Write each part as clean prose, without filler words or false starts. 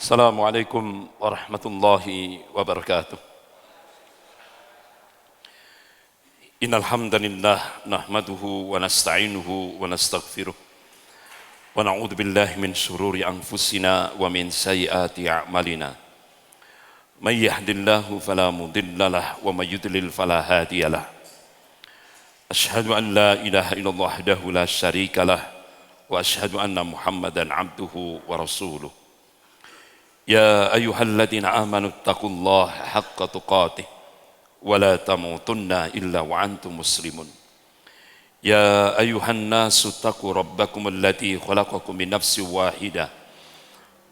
Assalamualaikum warahmatullahi wabarakatuh. Innal hamdalillah nahmaduhu wa nasta'inuhu wa nastaghfiruh wa na'udzu billahi min shururi anfusina wa min sayyiati a'malina. May yahdihillahu fala mudilla lahu wa may yudlil fala hadiya lahu. Asyhadu an la ilaha illallah wahdahu la syarika lahu wa asyhadu anna Muhammadan 'abduhu wa rasuluh. Ya ayyuhalladzina amanu taqullaha haqqa tuqatih wa la tamutunna illa wa antum muslimun. Ya ayyuhan nasu taqu rabbakum alladzi khalaqakum min nafsin wahidah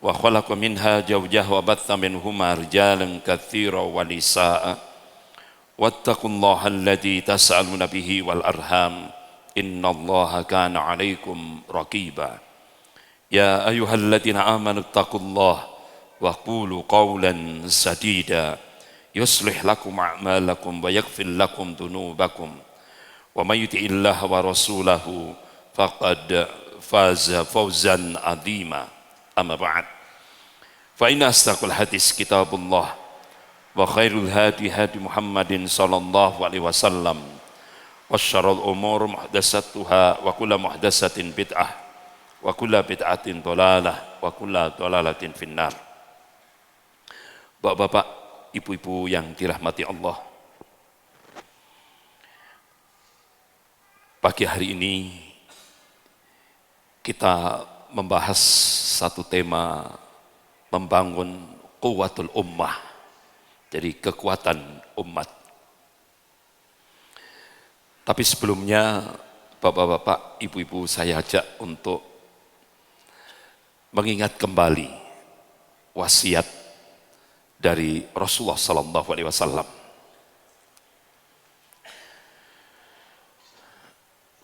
wa khalaqa minha zawjaha wa batha minhuma rijalan katsiran wa nisaa'a wattaqullaha alladzi tas'aluna bihi wal arham innallaha kana 'alaikum raqiba. Ya ayyuhalladzina amanu taqullaha wa qulu qawlan sadida yuslih lakum a'malakum wa yaghfir lakum dhunubakum wa may yuti'illaha wa rasulahu faqad faza fawzan 'azima. Amma ba'd, fa inna asdaqal hadis kitabullah wa khairul hadi hadi Muhammadin sallallahu alaihi wasallam wa syarrul umur muhdatsatuha wa kullu muhdatsatin bid'ah wa kullu bid'atin dhalalah wa kullu dhalalatin finnar. Bapak-bapak, ibu-ibu yang dirahmati Allah, pagi hari ini kita membahas satu tema, membangun quwwatul ummah, jadi kekuatan umat. Tapi sebelumnya, bapak-bapak, ibu-ibu, saya ajak untuk mengingat kembali wasiat dari Rasulullah sallallahu alaihi wasallam.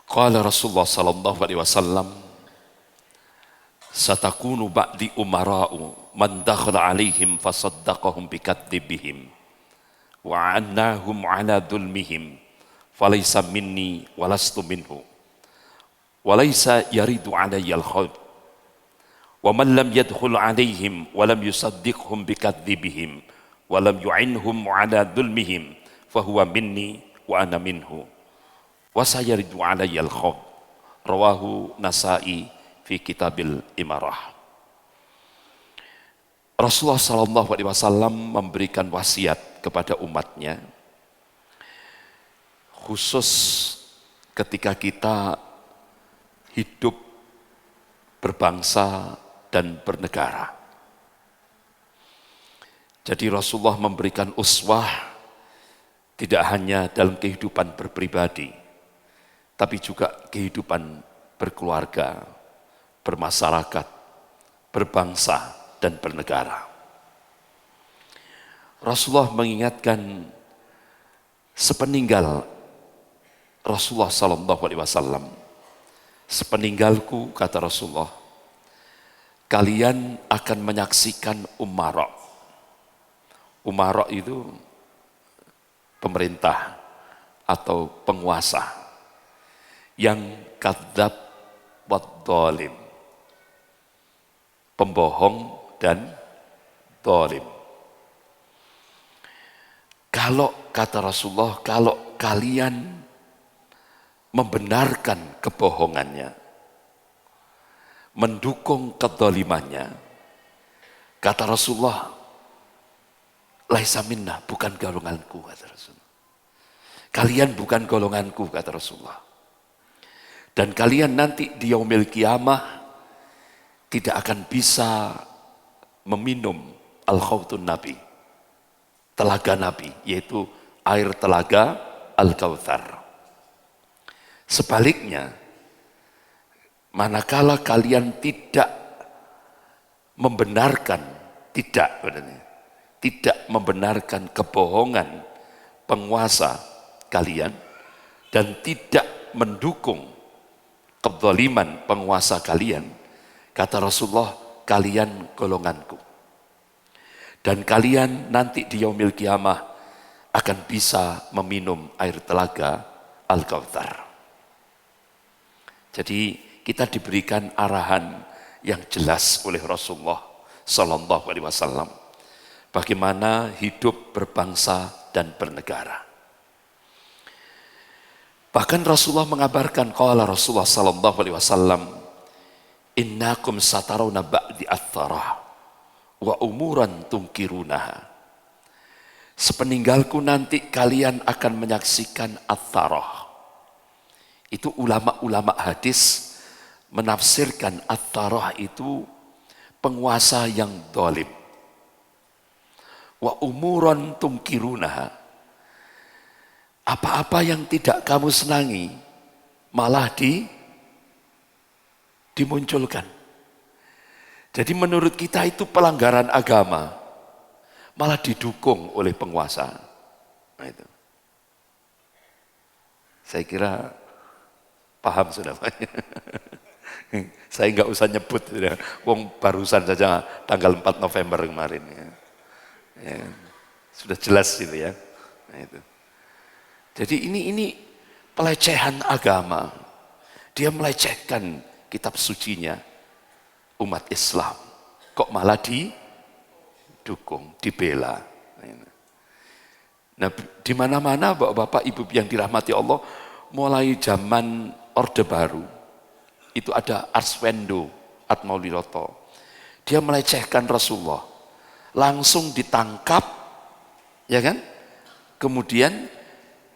Qala Rasulullah sallallahu alaihi wasallam, satakunu ba'di umara'u man dakhala alaihim fasaddaqahum bikadzibihim wa annahum ala dhulmihim falaysa minni walastu minhu walaysa yaridu alayya al-khawf wa man lam yadkhul alaihim wa lam yusaddiqhum bikadzibihim wa lam yu'inhum ala dhulmihim fahuwa minni wa ana minhu wa sayaridu alayya al-khawf. Rawahu Nasa'i fi Kitabil Imarah. Rasulullah sallallahu alaihi wasallam memberikan wasiat kepada umatnya, khusus ketika kita hidup berbangsa dan bernegara. Jadi Rasulullah memberikan uswah tidak hanya dalam kehidupan berpribadi, tapi juga kehidupan berkeluarga, bermasyarakat, berbangsa dan bernegara. Rasulullah mengingatkan, sepeninggal Rasulullah sallallahu alaihi wasallam, sepeninggalku, kata Rasulullah, kalian akan menyaksikan umara. Umara itu pemerintah atau penguasa yang kadzab wa dhalim, pembohong dan dhalim. Kalau, kata Rasulullah, kalau kalian membenarkan kebohongannya, mendukung kedzalimannya, kata Rasulullah, laisa minna, bukan golonganku, kata Rasulullah. Kalian bukan golonganku, kata Rasulullah. Dan kalian nanti di yaumil qiyamah tidak akan bisa meminum al-khawtun Nabi, telaga Nabi, yaitu air telaga Al-Kautsar. Sebaliknya, manakala kalian tidak membenarkan, tidak membenarkan kebohongan penguasa kalian dan tidak mendukung kezaliman penguasa kalian, kata Rasulullah, kalian golonganku. Dan kalian nanti di yaumil qiyamah akan bisa meminum air telaga Al-Kautsar. Jadi kita diberikan arahan yang jelas oleh Rasulullah Sallallahu Alaihi Wasallam. Bagaimana hidup berbangsa dan bernegara. Bahkan Rasulullah mengabarkan, qala Rasulullah Sallallahu Alaihi Wasallam, innakum satarawna ba'di atharah wa umuran tungkirunaha. Sepeninggalku nanti kalian akan menyaksikan atharah. Itu ulama-ulama hadis menafsirkan atharah itu penguasa yang zalim. Wa umuran tungkirunaha. Apa-apa yang tidak kamu senangi malah dimunculkan. Jadi menurut kita itu pelanggaran agama, malah didukung oleh penguasa. Nah itu. Saya kira paham sudah Pak. Saya nggak usah nyebut, wong barusan saja tanggal 4 November kemarin. Ya, sudah jelas gitu ya. Nah itu. Jadi ini pelecehan agama. Dia melecehkan kitab sucinya umat Islam. Kok malah didukung, dibela. Nah, di mana-mana Bapak-bapak, Ibu yang dirahmati Allah, mulai zaman Orde Baru, itu ada Arswendo Atmaulidoto. Dia melecehkan Rasulullah. Langsung ditangkap, ya kan? Kemudian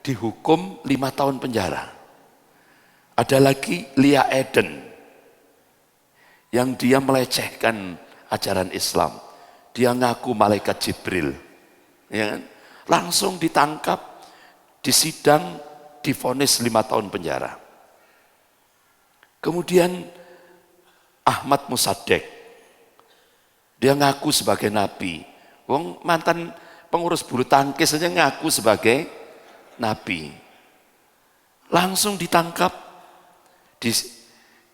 dihukum 5 tahun penjara. Ada lagi Lia Eden yang dia melecehkan ajaran Islam. Dia ngaku malaikat Jibril. Ya kan? Langsung ditangkap, disidang, divonis 5 tahun penjara. Kemudian Ahmad Musaddiq, dia ngaku sebagai nabi. Wong mantan pengurus bulu tangkis saja ngaku sebagai nabi. Langsung ditangkap,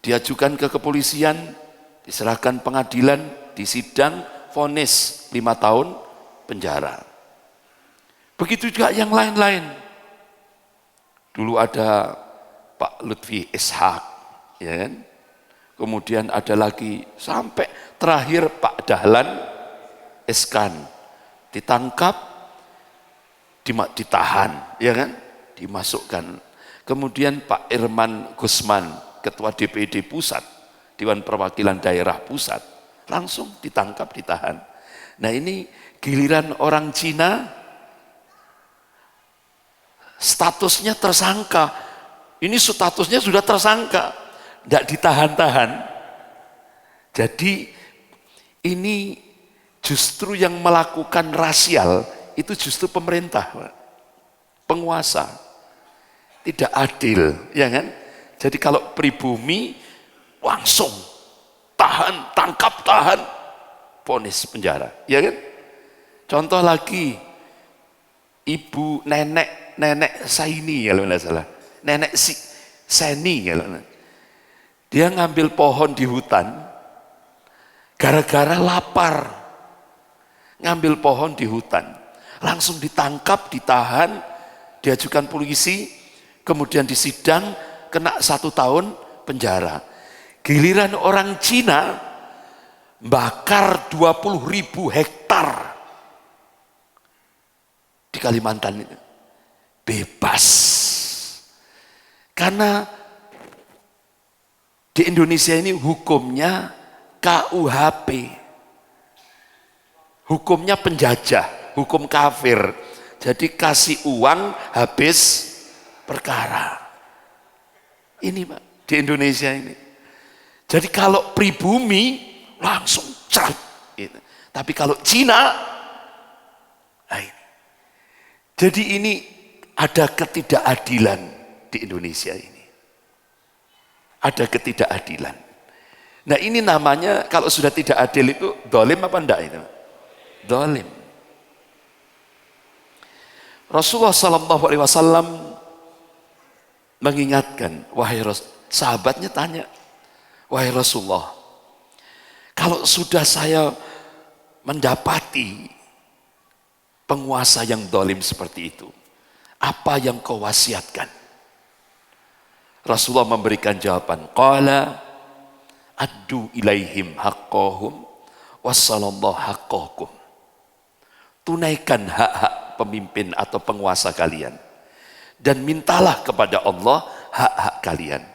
diajukan ke kepolisian, diserahkan pengadilan, disidang, vonis 5 tahun penjara. Begitu juga yang lain-lain. Dulu ada Pak Lutfi Ishak, ya kan? Kemudian ada lagi sampai terakhir Pak Dahlan Iskan, ditangkap, ditahan, ya kan? Dimasukkan. Kemudian Pak Irman Gusman, Ketua DPD Pusat, Dewan Perwakilan Daerah Pusat, langsung ditangkap, ditahan. Nah ini giliran orang Cina, statusnya tersangka. Ini statusnya sudah tersangka, tidak ditahan-tahan. Jadi ini justru yang melakukan rasial itu justru pemerintah, penguasa. Tidak adil, ya kan? Jadi kalau pribumi langsung tahan, tangkap, tahan, vonis penjara, ya kan? Contoh lagi, ibu nenek Saini kalau tidak salah, nenek Seni kalau dia ngambil pohon di hutan gara-gara lapar, ngambil pohon di hutan, langsung ditangkap, ditahan, diajukan polisi, kemudian disidang, kena 1 tahun penjara. Giliran orang Cina bakar 20.000 hektar di Kalimantan itu. Bebas. Karena di Indonesia ini hukumnya KUHP. Hukumnya penjajah, hukum kafir. Jadi kasih uang habis perkara. Ini Pak, di Indonesia ini. Jadi kalau pribumi langsung cerat. Gitu. Tapi kalau Cina, jadi ini ada ketidakadilan di Indonesia ini. Ada ketidakadilan. Nah ini namanya kalau sudah tidak adil itu dolim apa enggak itu? Dolim. Rasulullah SAW mengingatkan, sahabatnya tanya, wahai Rasulullah, kalau sudah saya mendapati penguasa yang dolim seperti itu, apa yang kau wasiatkan? Rasulullah memberikan jawaban, qala addu ilaihim haqqahum wassalallahu haqqakum. Tunaikan hak-hak pemimpin atau penguasa kalian. Dan mintalah kepada Allah hak-hak kalian.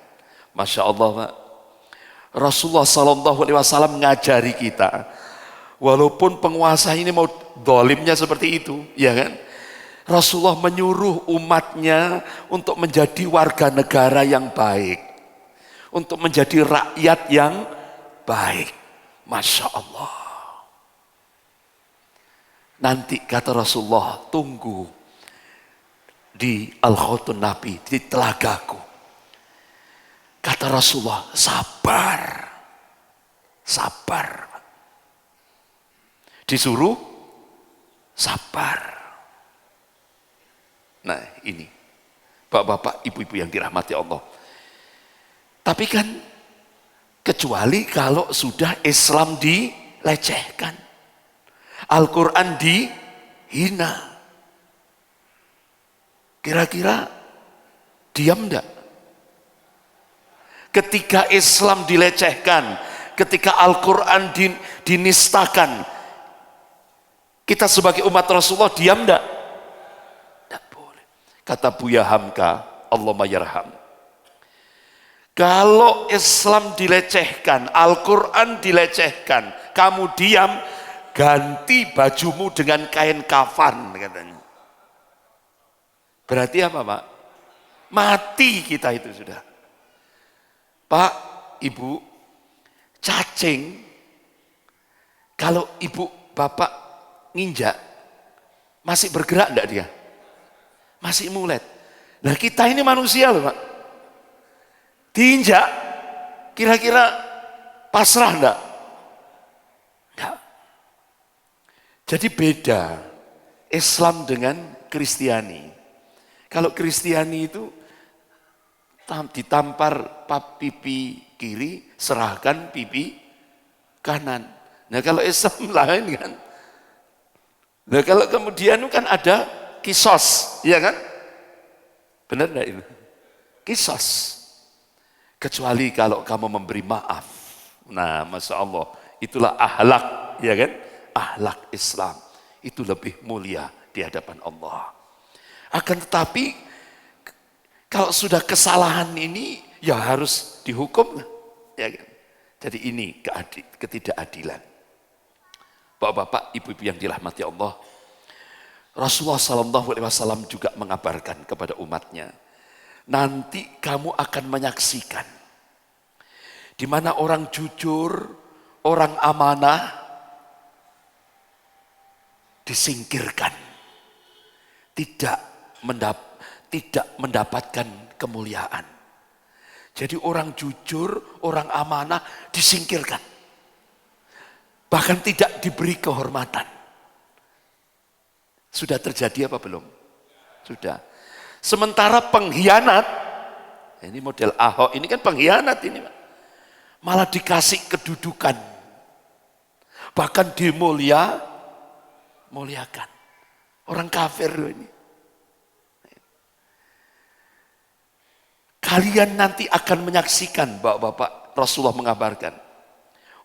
Masya Allah, Pak. Rasulullah SAW mengajari kita, walaupun penguasa ini mau dolimnya seperti itu, ya kan? Rasulullah menyuruh umatnya untuk menjadi warga negara yang baik, untuk menjadi rakyat yang baik. Masya Allah. Nanti kata Rasulullah, tunggu di Al-Khawtun Nabi, di telagaku. Kata Rasulullah, sabar. Sabar. Disuruh sabar. Nah ini, bapak-bapak, ibu-ibu yang dirahmati Allah. Tapi kan, kecuali kalau sudah Islam dilecehkan. Al-Quran dihina. Kira-kira diam enggak? Ketika Islam dilecehkan, ketika Al-Quran dinistakan, kita sebagai umat Rasulullah diam enggak? Enggak boleh. Kata Buya Hamka, Allahumma yarham. Kalau Islam dilecehkan, Al-Quran dilecehkan, kamu diam, ganti bajumu dengan kain kafan, katanya. Berarti apa, Pak? Mati kita itu sudah. Pak, Ibu, cacing, kalau Ibu, Bapak nginjak, masih bergerak enggak dia? Masih mulet. Nah kita ini manusia loh, Pak. Diinjak, kira-kira pasrah enggak? Enggak. Jadi beda Islam dengan Kristiani. Kalau Kristiani itu ditampar pipi kiri, serahkan pipi kanan. Nah kalau Islam lain kan. Nah kalau kemudian kan ada kisos, ya kan? Benar enggak itu? Kisos. Kecuali kalau kamu memberi maaf. Nah, Masya Allah, itulah akhlak, ya kan? Akhlak Islam. Itu lebih mulia di hadapan Allah. Akan tetapi, kalau sudah kesalahan ini, ya harus dihukum. Ya kan? Jadi ini ketidakadilan. Bapak-bapak, ibu-ibu yang dirahmati Allah, Rasulullah SAW juga mengabarkan kepada umatnya, nanti kamu akan menyaksikan di mana orang jujur, orang amanah disingkirkan, tidak mendapatkan kemuliaan. Jadi orang jujur, orang amanah disingkirkan, bahkan tidak diberi kehormatan. Sudah terjadi apa belum? Sudah. Sementara pengkhianat, ini model Ahok, ini kan pengkhianat ini, malah dikasih kedudukan, bahkan muliakan. Orang kafir loh ini. Kalian nanti akan menyaksikan, bapak-bapak, Rasulullah mengabarkan,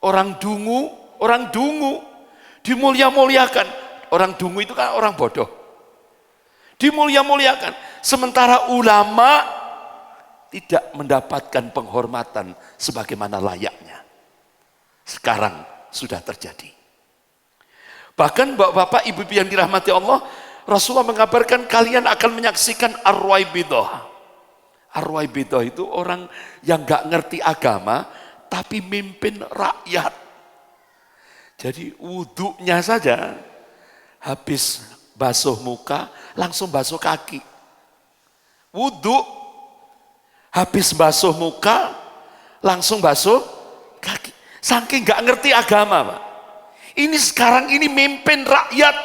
orang dungu dimulia-muliakan. Orang dungu itu kan orang bodoh, dimulia-muliakan. Sementara ulama tidak mendapatkan penghormatan sebagaimana layaknya. Sekarang sudah terjadi. Bahkan bapak-bapak, ibu-ibu yang dirahmati Allah, Rasulullah mengabarkan kalian akan menyaksikan ar-ruwaibidah. Ar-ruwaibidah itu orang yang gak ngerti agama, tapi mimpin rakyat. Jadi wudhunya saja, habis basuh muka, langsung basuh kaki. Wudhu, habis basuh muka, langsung basuh kaki. Saking gak ngerti agama, Pak. Ini sekarang ini mimpin rakyat.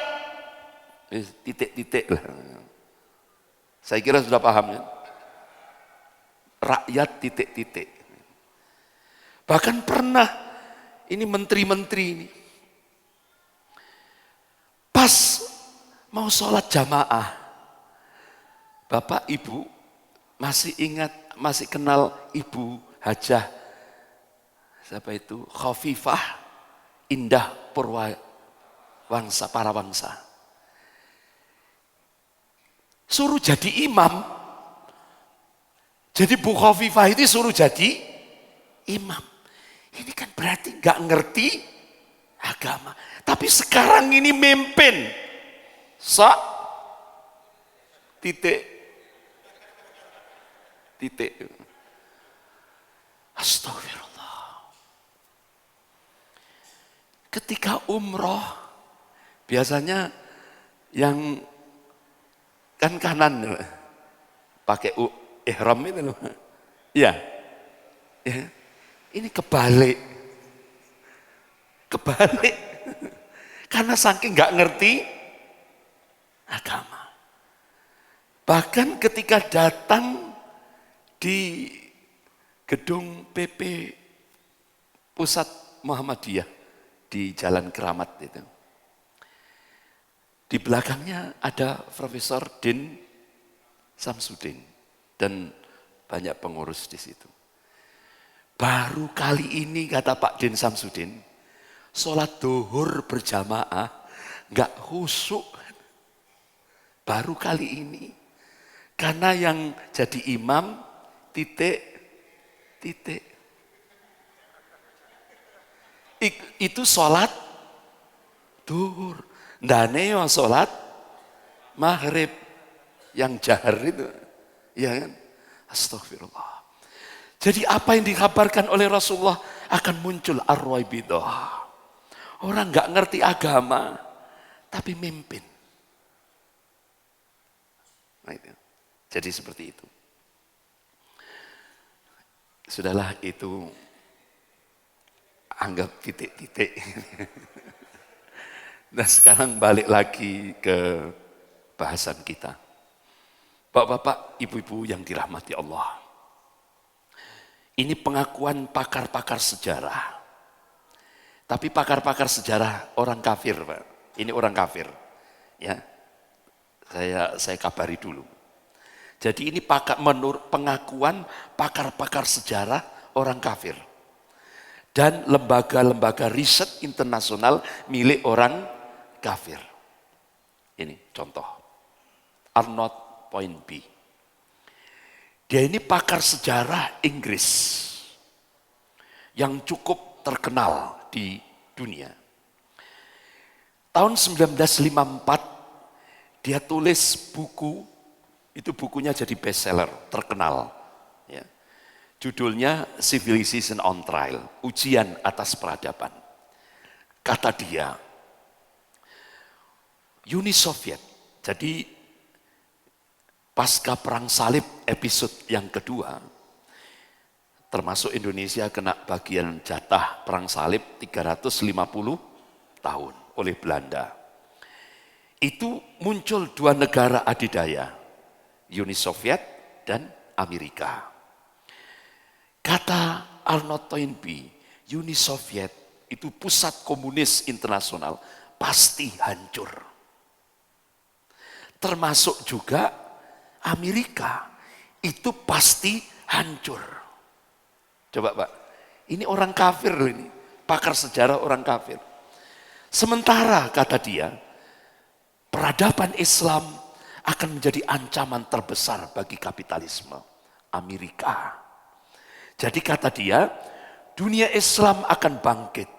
Titik-titik lah. Saya kira sudah paham ya. Rakyat titik-titik. Bahkan pernah ini menteri-menteri ini. Pas mau sholat jamaah. Bapak Ibu masih ingat, masih kenal Ibu Hajah. Siapa itu? Khafifah Indah Purwawangsa, Parawangsa. Suruh jadi imam. Jadi Bu Khofifah itu suruh jadi imam. Ini kan berarti nggak ngerti agama. Tapi sekarang ini memimpin. Titik. Astagfirullah. Ketika umroh, biasanya yang kan kanan pakai ihram itu loh. Ya. Ini kebalik. Karena saking nggak ngerti agama. Bahkan ketika datang di gedung PP Pusat Muhammadiyah di Jalan Keramat itu. Di belakangnya ada Profesor Din Samsudin dan banyak pengurus di situ. Baru kali ini kata Pak Din Samsudin, sholat duhur berjamaah nggak khusyuk. Baru kali ini, karena yang jadi imam titik. Itu sholat duhur. Ndane yang sholat maghrib yang jahar itu, ya kan? Astagfirullah. Jadi apa yang dikabarkan oleh Rasulullah akan muncul ar-Ruwaibidah. Orang nggak ngerti agama, tapi mimpin. Nah, itu. Jadi seperti itu. Sudahlah itu anggap titik-titik. Nah sekarang balik lagi ke bahasan kita. Bapak-bapak, ibu-ibu yang dirahmati Allah. Ini pengakuan pakar-pakar sejarah. Tapi pakar-pakar sejarah orang kafir, Pak. Ini orang kafir. Ya. Saya kabari dulu. Jadi ini menurut pengakuan pakar-pakar sejarah orang kafir. Dan lembaga-lembaga riset internasional milik orang kafir. Ini contoh. Arnold Toynbee. Dia ini pakar sejarah Inggris yang cukup terkenal di dunia. Tahun 1954 dia tulis buku, itu bukunya jadi bestseller, terkenal. Ya. Judulnya Civilization on Trial, Ujian Atas Peradaban. Kata dia, Uni Soviet, jadi pasca perang salib episode yang kedua, termasuk Indonesia kena bagian jatah perang salib 350 tahun oleh Belanda. Itu muncul dua negara adidaya, Uni Soviet dan Amerika. Kata Arnold Toynbee, Uni Soviet itu pusat komunis internasional pasti hancur. Termasuk juga Amerika itu pasti hancur. Coba Pak, ini orang kafir loh ini, pakar sejarah orang kafir. Sementara kata dia, peradaban Islam akan menjadi ancaman terbesar bagi kapitalisme Amerika. Jadi kata dia, dunia Islam akan bangkit.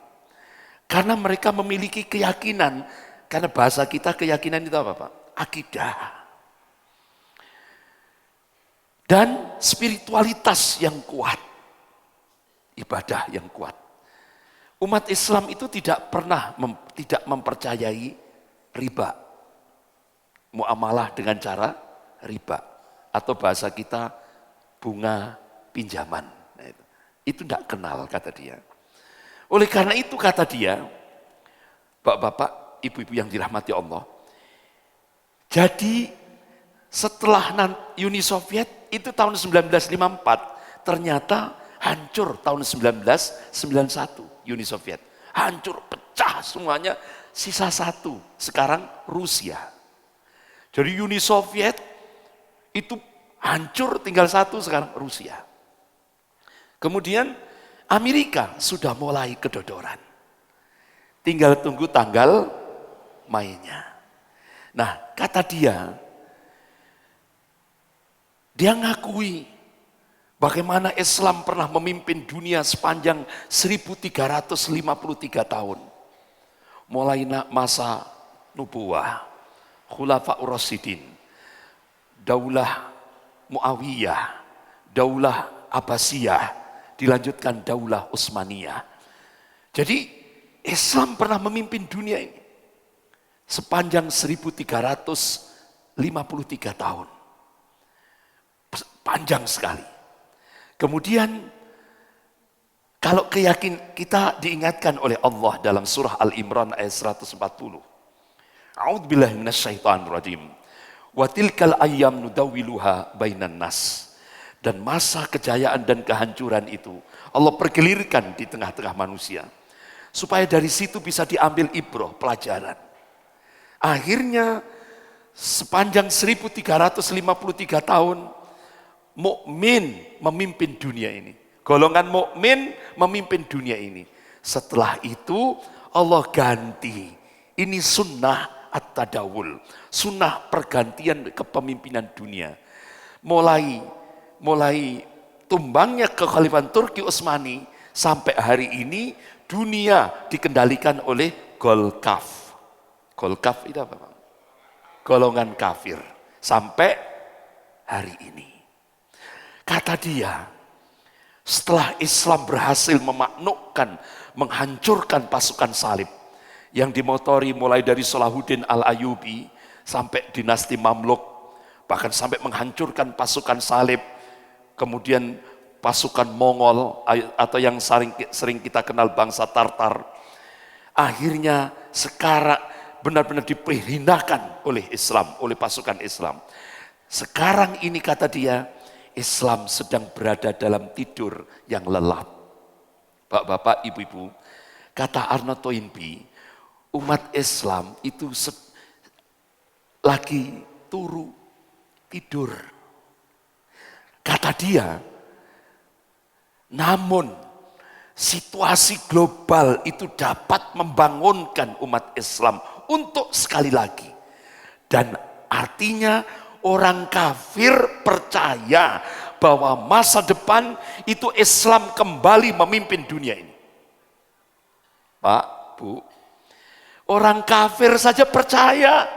Karena mereka memiliki keyakinan, karena bahasa kita keyakinan itu apa Pak? Akidah. Dan spiritualitas yang kuat. Ibadah yang kuat. Umat Islam itu tidak pernah tidak mempercayai riba. Muamalah dengan cara riba. Atau bahasa kita bunga pinjaman. Nah, itu tidak kenal kata dia. Oleh karena itu kata dia, bapak-bapak, ibu-ibu yang dirahmati Allah, jadi setelah Uni Soviet itu tahun 1954 ternyata hancur tahun 1991 Uni Soviet. Hancur, pecah semuanya, sisa satu. Sekarang Rusia. Jadi Uni Soviet itu hancur tinggal satu sekarang Rusia. Kemudian Amerika sudah mulai kedodoran. Tinggal tunggu tanggal mainnya. Nah, kata dia ngakui bagaimana Islam pernah memimpin dunia sepanjang 1353 tahun. Mulai masa nubuwah, Khulafaur Rasyidin, Daulah Muawiyah, Daulah Abbasiyah, dilanjutkan Daulah Utsmaniyah. Jadi Islam pernah memimpin dunia ini sepanjang 1353 tahun. Panjang sekali. Kemudian kalau kita diingatkan oleh Allah dalam surah Al-Imran ayat 140. A'udzubillahi minasyaitonirrajim. Wa tilkal ayyam nudawwiluha bainan nas. Dan masa kejayaan dan kehancuran itu Allah pergelirkan di tengah-tengah manusia. Supaya dari situ bisa diambil ibroh, pelajaran. Akhirnya sepanjang 1353 tahun, mukmin memimpin dunia ini. Golongan mukmin memimpin dunia ini. Setelah itu Allah ganti. Ini sunnah at-tadawul. Sunnah pergantian kepemimpinan dunia. Mulai tumbangnya kekhalifahan Turki Utsmani sampai hari ini dunia dikendalikan oleh Golkaf. Golkaf itu apa, Pak? Golongan kafir. Sampai hari ini. Kata dia, setelah Islam berhasil memaklukkan, menghancurkan pasukan salib yang dimotori mulai dari Salahuddin Al-Ayyubi sampai dinasti Mamluk, bahkan sampai menghancurkan pasukan salib, kemudian pasukan Mongol atau yang sering kita kenal bangsa Tartar, akhirnya sekarang benar-benar diperhinakan oleh Islam, oleh pasukan Islam. Sekarang ini kata dia, Islam sedang berada dalam tidur yang lelap. Bapak-bapak, ibu-ibu, kata Arnold Toynbee, umat Islam itu lagi tidur. Kata dia, namun situasi global itu dapat membangunkan umat Islam untuk sekali lagi. Dan artinya orang kafir percaya bahwa masa depan itu Islam kembali memimpin dunia ini. Pak, Bu, orang kafir saja percaya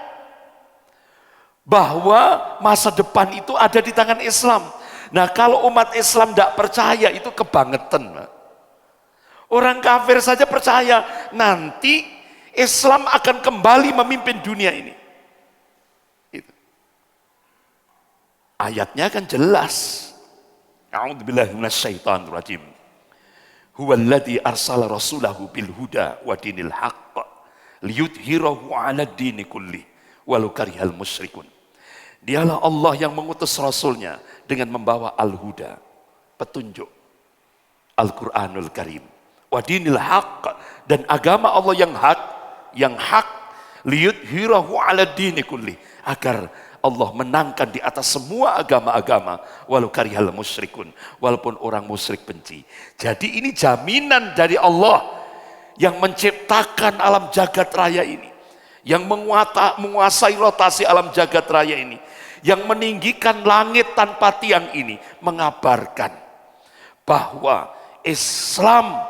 bahwa masa depan itu ada di tangan Islam. Nah, kalau umat Islam tidak percaya itu kebangetan. Orang kafir saja percaya nanti Islam akan kembali memimpin dunia ini. Itu. Ayatnya kan jelas. A'udzubillahi minasyaitonirrajim. Huwallazi arsala rasulahu bil huda wa dinil haqq liyudhhirahu 'ala dini kulli walau karihal musyrikun. Dialah Allah yang mengutus Rasulnya dengan membawa al-huda, petunjuk, Al-Quranul Karim, wadinil haq, dan agama Allah yang hak, liyudhhirahu ala dini kulli, agar Allah menangkan di atas semua agama-agama, walau karihal musyrikun, walaupun orang musyrik benci. Jadi ini jaminan dari Allah yang menciptakan alam jagat raya ini, yang menguasai rotasi alam jagat raya ini, yang meninggikan langit tanpa tiang ini, mengabarkan bahwa Islam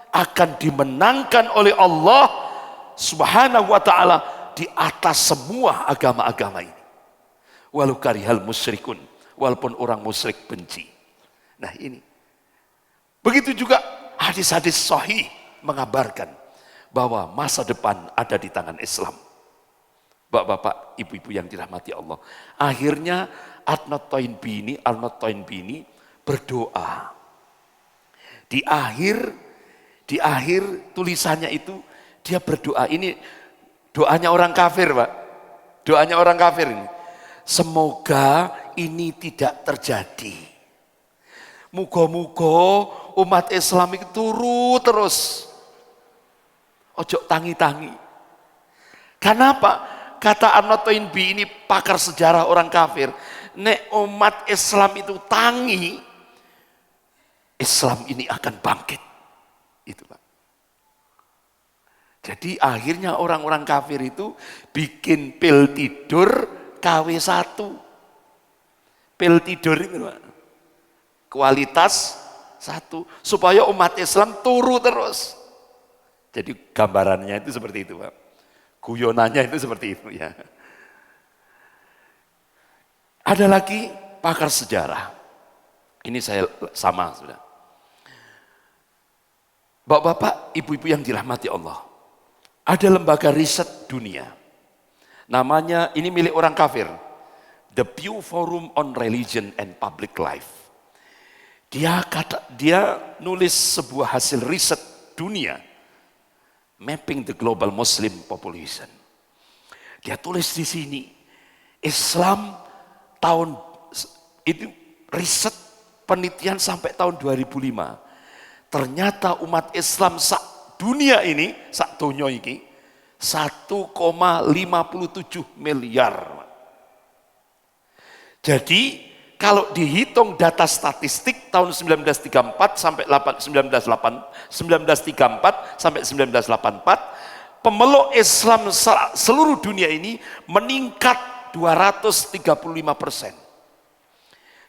akan dimenangkan oleh Allah Subhanahu wa ta'ala di atas semua agama-agama ini. Walau karihal musyrikun, walaupun orang musyrik benci. Nah ini. Begitu juga hadis-hadis sahih mengabarkan bahwa masa depan ada di tangan Islam. Bapak-bapak, ibu-ibu yang dirahmati Allah. Akhirnya Arnold Toynbee ini berdoa. Di akhir tulisannya itu dia berdoa. Ini doanya orang kafir, Pak. Doanya orang kafir ini. Semoga ini tidak terjadi. Muga-muga umat Islam itu turu terus. Ojo tangi-tangi. Kenapa? Kata Arnold Toynbee, ini pakar sejarah orang kafir, nek umat Islam itu tangi, Islam ini akan bangkit. Itu, Pak. Jadi akhirnya orang-orang kafir itu bikin pil tidur KW1. Pil tidur itu Pak, kualitas 1 supaya umat Islam turu terus. Jadi gambarannya itu seperti itu Pak. Guyonannya itu seperti itu ya. Ada lagi pakar sejarah. Ini saya sama sudah. Bapak-bapak, ibu-ibu yang dirahmati Allah. Ada lembaga riset dunia. Namanya, ini milik orang kafir. The Pew Forum on Religion and Public Life. Dia nulis sebuah hasil riset dunia. Mapping the global Muslim population. Dia tulis di sini, Islam tahun itu riset penelitian sampai tahun 2005. Ternyata umat Islam sak dunia ini, sak donya ini 1,57 miliar. Jadi kalau dihitung data statistik tahun 1934 sampai 1934 sampai 1984, pemeluk Islam seluruh dunia ini meningkat 235%.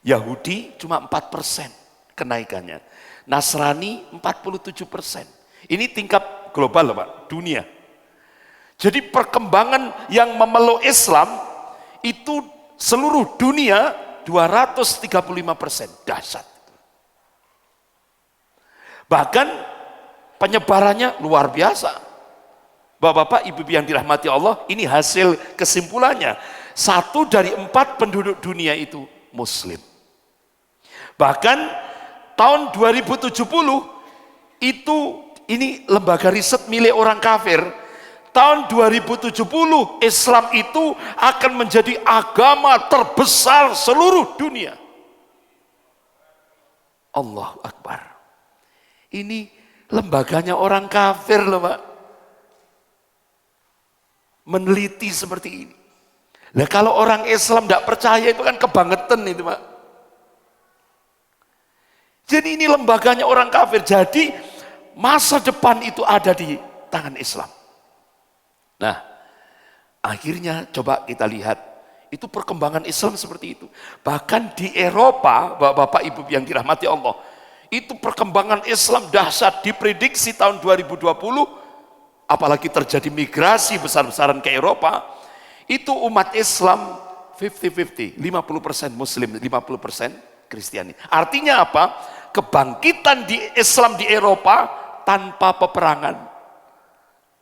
Yahudi cuma 4% kenaikannya. Nasrani 47%. Ini tingkat global Pak, dunia. Jadi perkembangan yang memeluk Islam itu seluruh dunia 235%. Dahsyat. Bahkan penyebarannya luar biasa. Bapak-bapak, ibu-ibu yang dirahmati Allah, ini hasil kesimpulannya. 1 dari 4 penduduk dunia itu Muslim. Bahkan tahun 2070 itu ini lembaga riset milik orang kafir. Tahun 2070 Islam itu akan menjadi agama terbesar seluruh dunia. Allahu Akbar. Ini lembaganya orang kafir loh Pak. Meneliti seperti ini. Nah kalau orang Islam tidak percaya itu kan kebangetan itu Pak. Jadi ini lembaganya orang kafir. Jadi masa depan itu ada di tangan Islam. Nah, akhirnya coba kita lihat, itu perkembangan Islam seperti itu. Bahkan di Eropa, bapak-bapak ibu yang dirahmati Allah, itu perkembangan Islam dahsyat, diprediksi tahun 2020, apalagi terjadi migrasi besar-besaran ke Eropa, itu umat Islam 50-50, 50% Muslim, 50% Kristiani. Artinya apa? Kebangkitan di Islam di Eropa tanpa peperangan.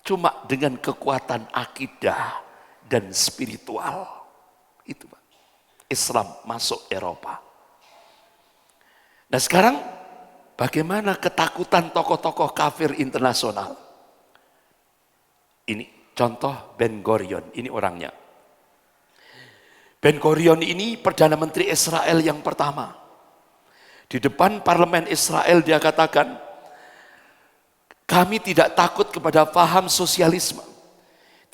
Cuma dengan kekuatan akidah dan spiritual. Itu Pak. Islam masuk Eropa. Nah sekarang bagaimana ketakutan tokoh-tokoh kafir internasional? Ini contoh Ben Gurion, ini orangnya. Ben Gurion ini Perdana Menteri Israel yang pertama. Di depan parlemen Israel dia katakan, kami tidak takut kepada paham sosialisme,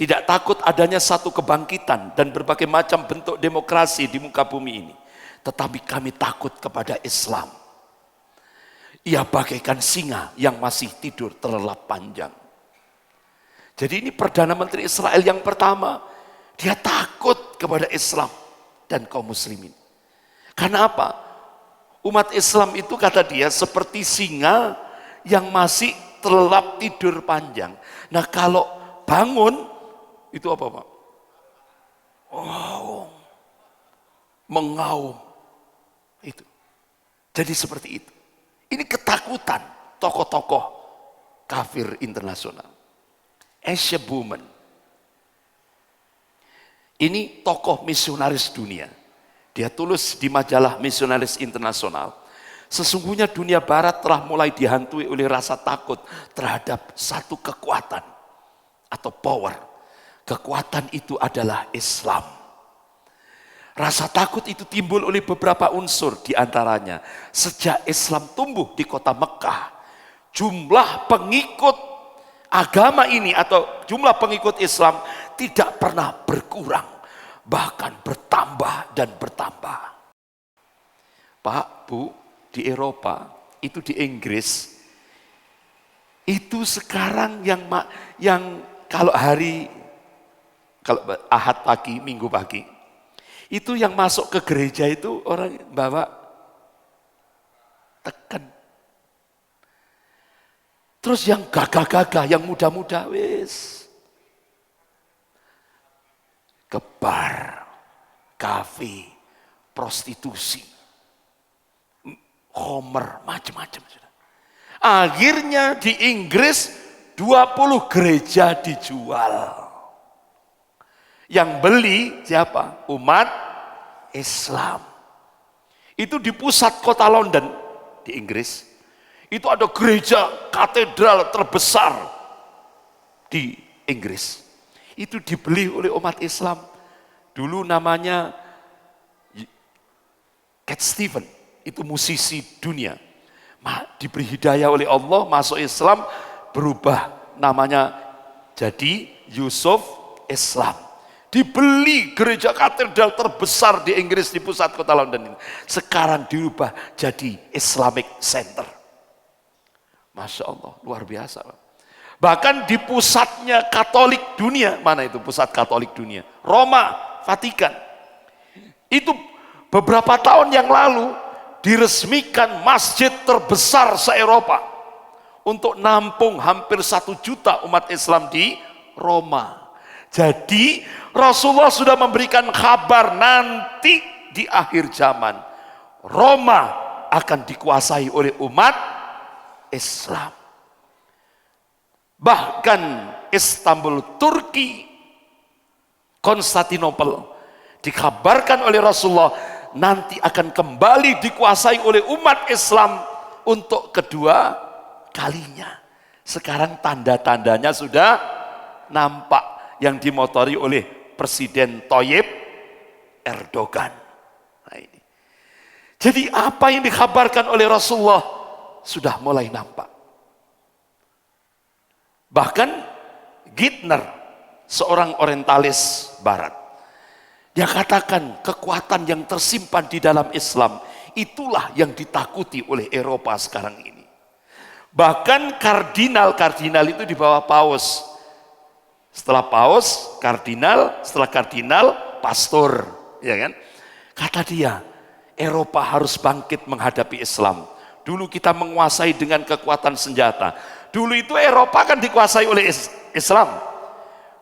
tidak takut adanya satu kebangkitan dan berbagai macam bentuk demokrasi di muka bumi ini. Tetapi kami takut kepada Islam. Ia bagaikan singa yang masih tidur terlelap panjang. Jadi ini Perdana Menteri Israel yang pertama, dia takut kepada Islam dan kaum muslimin. Karena apa? Umat Islam itu kata dia seperti singa yang masih terlelap tidur panjang. Nah kalau bangun, itu apa Pak? Oh, mengaum. Itu. Jadi seperti itu. Ini ketakutan tokoh-tokoh kafir internasional. Asia Buman. Ini tokoh misionaris dunia. Dia tulis di majalah Misionaris Internasional. Sesungguhnya dunia barat telah mulai dihantui oleh rasa takut terhadap satu kekuatan atau power. Kekuatan itu adalah Islam. Rasa takut itu timbul oleh beberapa unsur, di antaranya sejak Islam tumbuh di kota Mekah, jumlah pengikut agama ini atau jumlah pengikut Islam tidak pernah berkurang, bahkan bertambah dan bertambah. Pak, Bu, di Eropa, itu di Inggris, Itu sekarang yang kalau Ahad pagi, Minggu pagi, itu yang masuk ke gereja itu orang bawa tekan. Terus yang gagah-gagah, yang muda-muda, wis ke bar, kafe, prostitusi, homer, macam-macam. Akhirnya di Inggris 20 gereja dijual. Yang beli siapa? Umat Islam. Itu di pusat kota London di Inggris. Itu ada gereja katedral terbesar di Inggris. Itu dibeli oleh umat Islam. Dulu namanya Cat Stevens, itu musisi dunia. Diberi hidayah oleh Allah, masuk Islam, berubah namanya jadi Yusuf Islam. Dibeli gereja katedral terbesar di Inggris di pusat kota London ini. Sekarang dirubah jadi Islamic Center. Masya Allah, luar biasa. Bahkan di pusatnya Katolik dunia, mana itu pusat Katolik dunia? Roma, Vatikan. Itu beberapa tahun yang lalu diresmikan masjid terbesar se-Eropa untuk nampung hampir 1 juta umat Islam di Roma. Jadi Rasulullah sudah memberikan kabar nanti di akhir zaman Roma akan dikuasai oleh umat Islam. Bahkan Istanbul, Turki, Konstantinopel dikabarkan oleh Rasulullah nanti akan kembali dikuasai oleh umat Islam untuk kedua kalinya. Sekarang tanda-tandanya sudah nampak yang dimotori oleh Presiden Tayyip Erdogan. Nah ini. Jadi apa yang dikabarkan oleh Rasulullah sudah mulai nampak. Bahkan Gitner, seorang orientalis barat, dia katakan kekuatan yang tersimpan di dalam Islam itulah yang ditakuti oleh Eropa sekarang ini. Bahkan kardinal itu di bawah paus. Setelah paus, kardinal, setelah kardinal, pastor, ya kan? Kata dia, Eropa harus bangkit menghadapi Islam. Dulu kita menguasai dengan kekuatan senjata. Dulu itu Eropa kan dikuasai oleh Islam.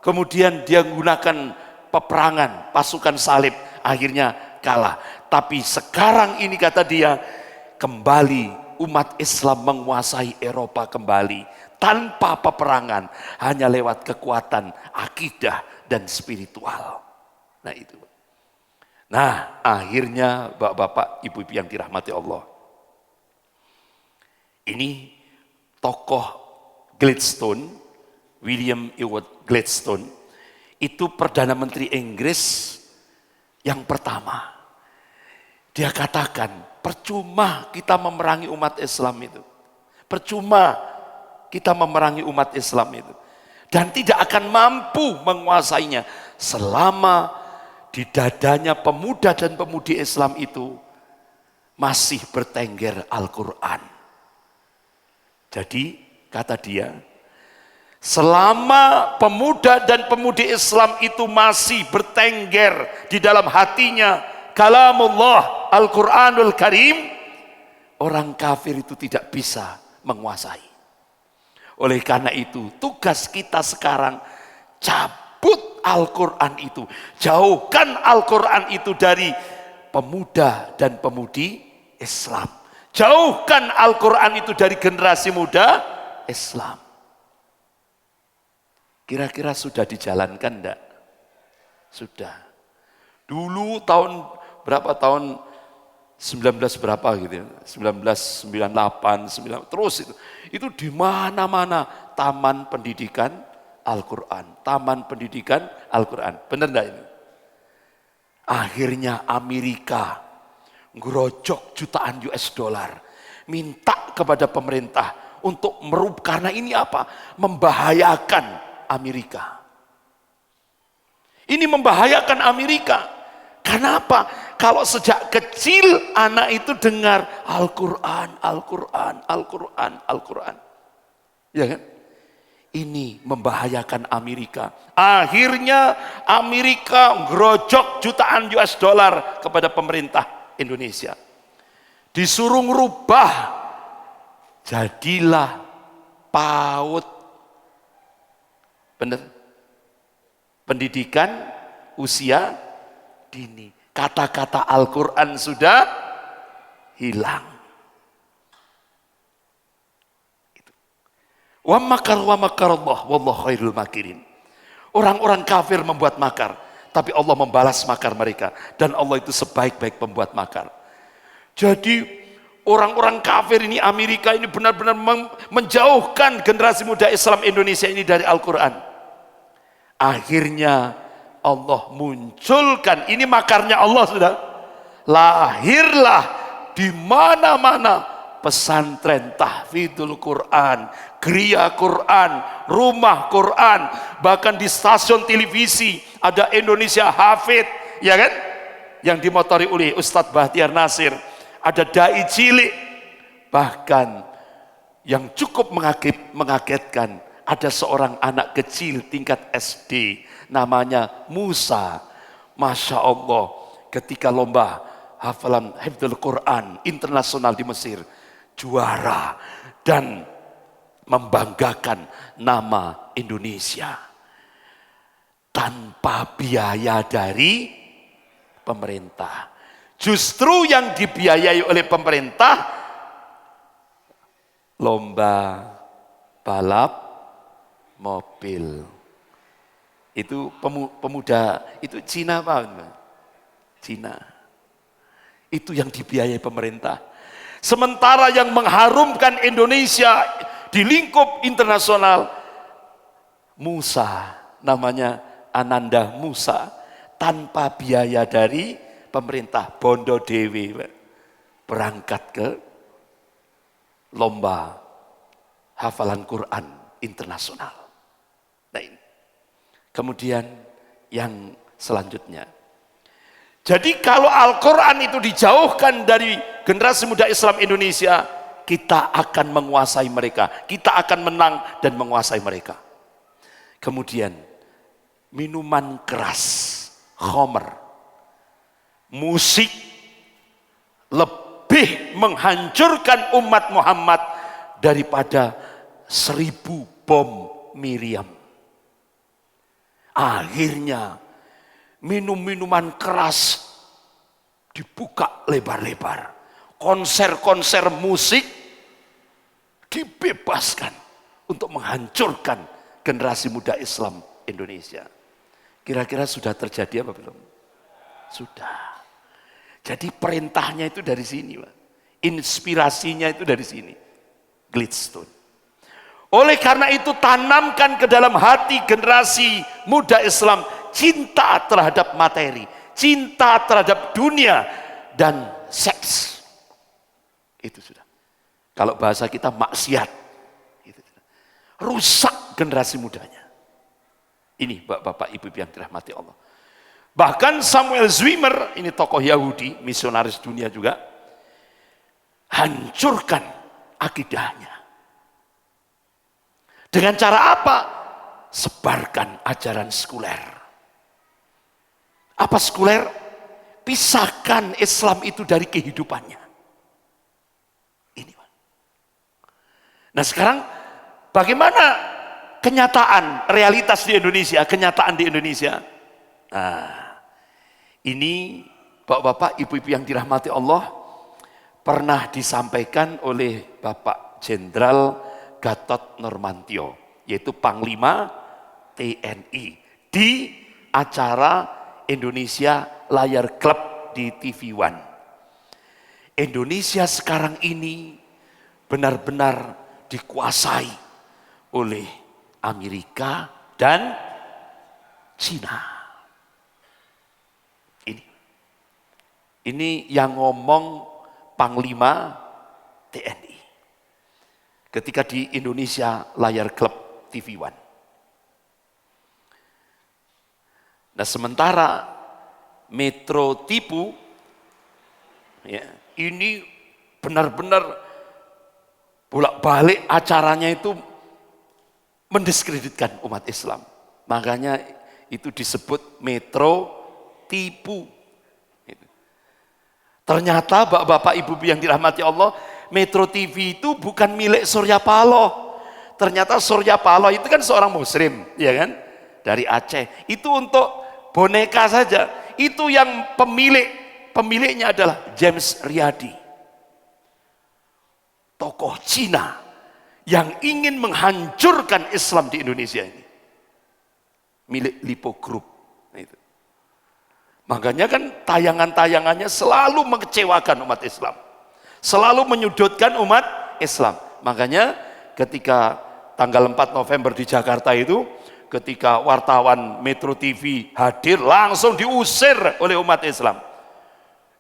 Kemudian dia menggunakan peperangan, pasukan salib, akhirnya kalah. Tapi sekarang ini kata dia, kembali umat Islam menguasai Eropa kembali. Tanpa peperangan, hanya lewat kekuatan akidah dan spiritual. Nah itu. Nah akhirnya bapak-bapak, ibu-ibu yang dirahmati Allah. Ini tokoh Gladstone, William Ewart Gladstone, itu Perdana Menteri Inggris yang pertama. Dia katakan, percuma kita memerangi umat Islam itu. Percuma kita memerangi umat Islam itu. Dan tidak akan mampu menguasainya selama di dadanya pemuda dan pemudi Islam itu masih bertengger Al-Quran. Jadi kata dia, selama pemuda dan pemudi Islam itu masih bertengger di dalam hatinya kalamullah Al-Quranul Karim, orang kafir itu tidak bisa menguasai. Oleh karena itu tugas kita sekarang cabut Al-Quran itu, jauhkan Al-Quran itu dari pemuda dan pemudi Islam, jauhkan Al-Quran itu dari generasi muda Islam. Kira-kira sudah dijalankan enggak? Sudah. Dulu tahun berapa, tahun 19 berapa gitu ya, 1998, terus itu di mana-mana taman pendidikan Al-Quran, taman pendidikan Al-Quran, benar enggak ini? Akhirnya Amerika ngerojok jutaan US dollar, minta kepada pemerintah untuk merubah, karena ini apa? Membahayakan Amerika. Ini membahayakan Amerika. Kenapa? Kalau sejak kecil anak itu dengar Al-Quran, Al-Quran, Al-Quran, Al-Quran. Ya kan? Ini membahayakan Amerika. Akhirnya Amerika ngerojok jutaan US dollar kepada pemerintah Indonesia. Disuruh ngerubah, jadilah PAUD. Benar? Pendidikan usia dini. Kata-kata Al-Quran sudah hilang. Wa makar Allah wallahu khairul makirin. Orang-orang kafir membuat makar, tapi Allah membalas makar mereka, dan Allah itu sebaik-baik pembuat makar. Jadi orang-orang kafir ini, Amerika ini benar-benar menjauhkan generasi muda Islam Indonesia ini dari Al-Quran. Akhirnya Allah munculkan, ini makarnya Allah sudah. Lahirlah di mana-mana pesantren tahfidzul Quran, geria Quran, rumah Quran, bahkan di stasiun televisi ada Indonesia Hafid, ya kan? Yang dimotori oleh Ustadz Bahtiar Nasir, ada dai cilik, bahkan yang cukup mengagetkan, ada seorang anak kecil tingkat SD, namanya Musa. Masya Allah, ketika lomba hafalan hafdzul Quran internasional di Mesir, juara dan membanggakan nama Indonesia tanpa biaya dari pemerintah. Justru yang dibiayai oleh pemerintah lomba balap mobil. Itu pemuda, itu Cina Pak. Cina. Itu yang dibiayai pemerintah. Sementara yang mengharumkan Indonesia di lingkup internasional, Musa, namanya Ananda Musa, tanpa biaya dari pemerintah, bondo dewi, berangkat ke lomba hafalan Quran internasional. Nah ini. Kemudian yang selanjutnya, jadi kalau Al-Quran itu dijauhkan dari generasi muda Islam Indonesia, kita akan menguasai mereka. Kita akan menang dan menguasai mereka. Kemudian, minuman keras, khamr, musik, lebih menghancurkan umat Muhammad daripada 1000 bom Miriam. Akhirnya, minum-minuman keras dibuka lebar-lebar. Konser-konser musik dibebaskan untuk menghancurkan generasi muda Islam Indonesia. Kira-kira sudah terjadi apa belum? Sudah. Jadi perintahnya itu dari sini, Pak. Inspirasinya itu dari sini. Gladstone. Oleh karena itu tanamkan ke dalam hati generasi muda Islam cinta terhadap materi, cinta terhadap dunia dan seks. Itu sudah. Kalau bahasa kita maksiat. Itu sudah. Rusak generasi mudanya. Ini bapak-bapak, ibu-ibu yang dirahmati Allah. Bahkan Samuel Zwimmer, ini tokoh Yahudi, misionaris dunia juga, hancurkan akidahnya. Dengan cara apa? Sebarkan ajaran sekuler. Apa sekuler? Pisahkan Islam itu dari kehidupannya. Ini. Nah sekarang bagaimana kenyataan, realitas di Indonesia, kenyataan di Indonesia? Nah, ini bapak-bapak, ibu-ibu yang dirahmati Allah, pernah disampaikan oleh Bapak Jenderal Gatot Nurmantio, yaitu Panglima TNI, di acara Indonesia Layar Club di TV One. Indonesia sekarang ini benar-benar dikuasai oleh Amerika dan Cina. Ini yang ngomong Panglima TNI. Ketika di Indonesia Layar Club TV One. Nah sementara Metro Tipu, ya, ini benar-benar bolak-balik acaranya itu mendiskreditkan umat Islam. Makanya itu disebut metro tipu. Ternyata bapak-bapak ibu yang dirahmati Allah, Metro TV itu bukan milik Surya Paloh. Ternyata Surya Paloh itu kan seorang muslim, ya kan? Dari Aceh. Itu untuk boneka saja. Itu yang pemiliknya adalah James Riyadi. Tokoh Cina yang ingin menghancurkan Islam di Indonesia ini. Milik Lipo Group. Itu. Makanya kan tayangan-tayangannya selalu mengecewakan umat Islam. Selalu menyudutkan umat Islam. Makanya ketika tanggal 4 November di Jakarta itu, ketika wartawan Metro TV hadir, langsung diusir oleh umat Islam.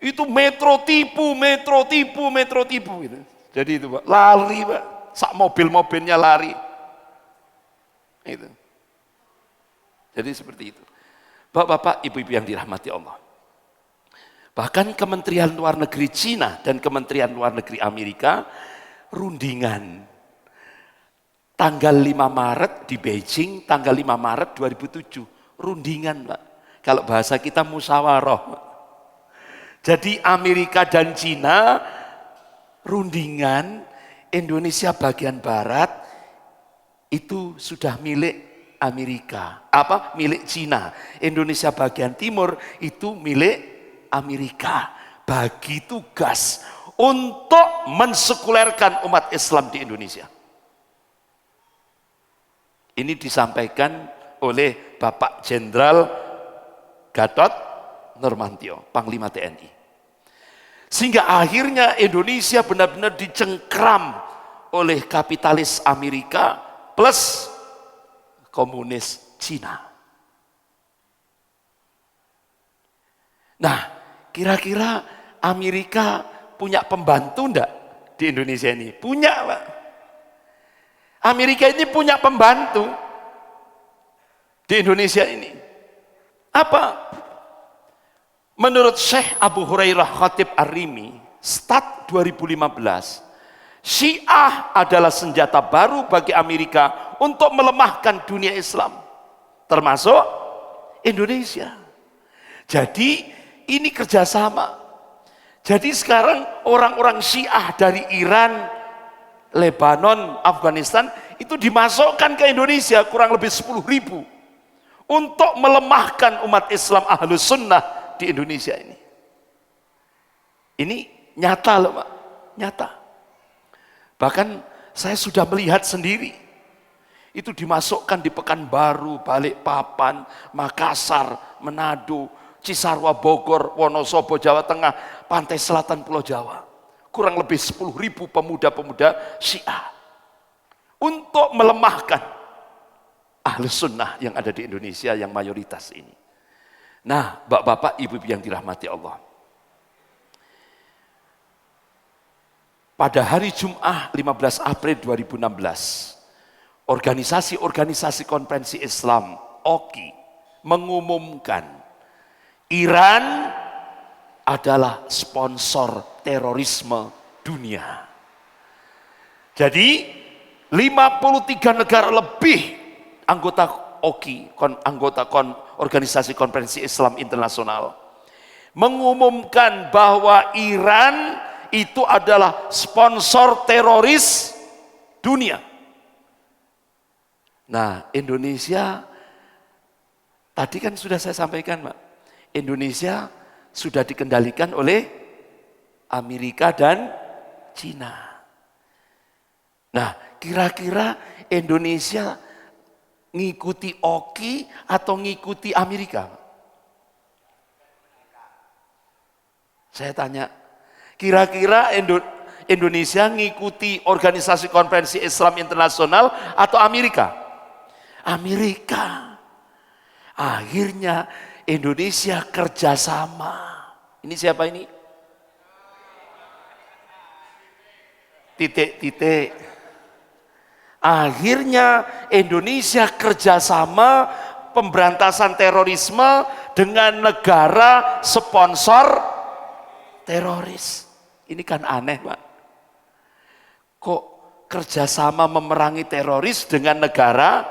Itu metro tipu, metro tipu, metro tipu. Gitu. Jadi itu Pak, lari Pak. Sak mobil-mobilnya lari. Itu. Jadi seperti itu. Bapak-bapak, ibu-ibu yang dirahmati Allah. Bahkan Kementerian Luar Negeri Cina dan Kementerian Luar Negeri Amerika rundingan. Tanggal 5 Maret di Beijing, tanggal 5 Maret 2007. Rundingan, Pak. Kalau bahasa kita musyawarah. Jadi Amerika dan Cina rundingan, Indonesia bagian barat itu sudah milik Amerika, milik Cina. Indonesia bagian timur itu milik Amerika. Bagi tugas untuk mensekulerkan umat Islam di Indonesia. Ini disampaikan oleh Bapak Jenderal Gatot Nurmantio, Panglima TNI. Sehingga akhirnya Indonesia benar-benar dicengkram oleh kapitalis Amerika plus komunis Cina. Nah, kira-kira Amerika punya pembantu enggak di Indonesia ini? Punya, Pak. Amerika ini punya pembantu di Indonesia ini. Apa? Menurut Syekh Abu Hurairah Khatib Ar-Rimi, Stat 2015, Syiah adalah senjata baru bagi Amerika untuk melemahkan dunia Islam, termasuk Indonesia. Jadi ini kerjasama. Jadi sekarang orang-orang Syiah dari Iran, Lebanon, Afghanistan itu dimasukkan ke Indonesia kurang lebih 10.000 untuk melemahkan umat Islam Ahlus Sunnah di Indonesia ini. Ini nyata loh Pak, nyata. Bahkan saya sudah melihat sendiri. Itu dimasukkan di Pekanbaru, Balikpapan, Makassar, Manado, Cisarua, Bogor, Wonosobo, Jawa Tengah, pantai selatan Pulau Jawa. Kurang lebih 10.000 pemuda-pemuda Syiah. Untuk melemahkan Ahlus Sunnah yang ada di Indonesia yang mayoritas ini. Nah, bapak-bapak, ibu-ibu yang dirahmati Allah. Pada hari Jumat 15 April 2016, Organisasi Konferensi Islam, OKI, mengumumkan Iran adalah sponsor terorisme dunia. Jadi 53 negara lebih anggota OKI, Organisasi Konferensi Islam Internasional, mengumumkan bahwa Iran itu adalah sponsor teroris dunia. Nah, Indonesia tadi kan sudah saya sampaikan, Pak. Indonesia sudah dikendalikan oleh Amerika dan Cina. Nah, kira-kira Indonesia ngikuti OKI atau ngikuti Amerika? Saya tanya, kira-kira Indonesia ngikuti Organisasi Konferensi Islam Internasional atau Amerika? Amerika. Akhirnya Indonesia kerjasama. Ini siapa ini? Titik-titik. Akhirnya Indonesia kerjasama pemberantasan terorisme dengan negara sponsor teroris. Ini kan aneh, Pak. Kok kerjasama memerangi teroris dengan negara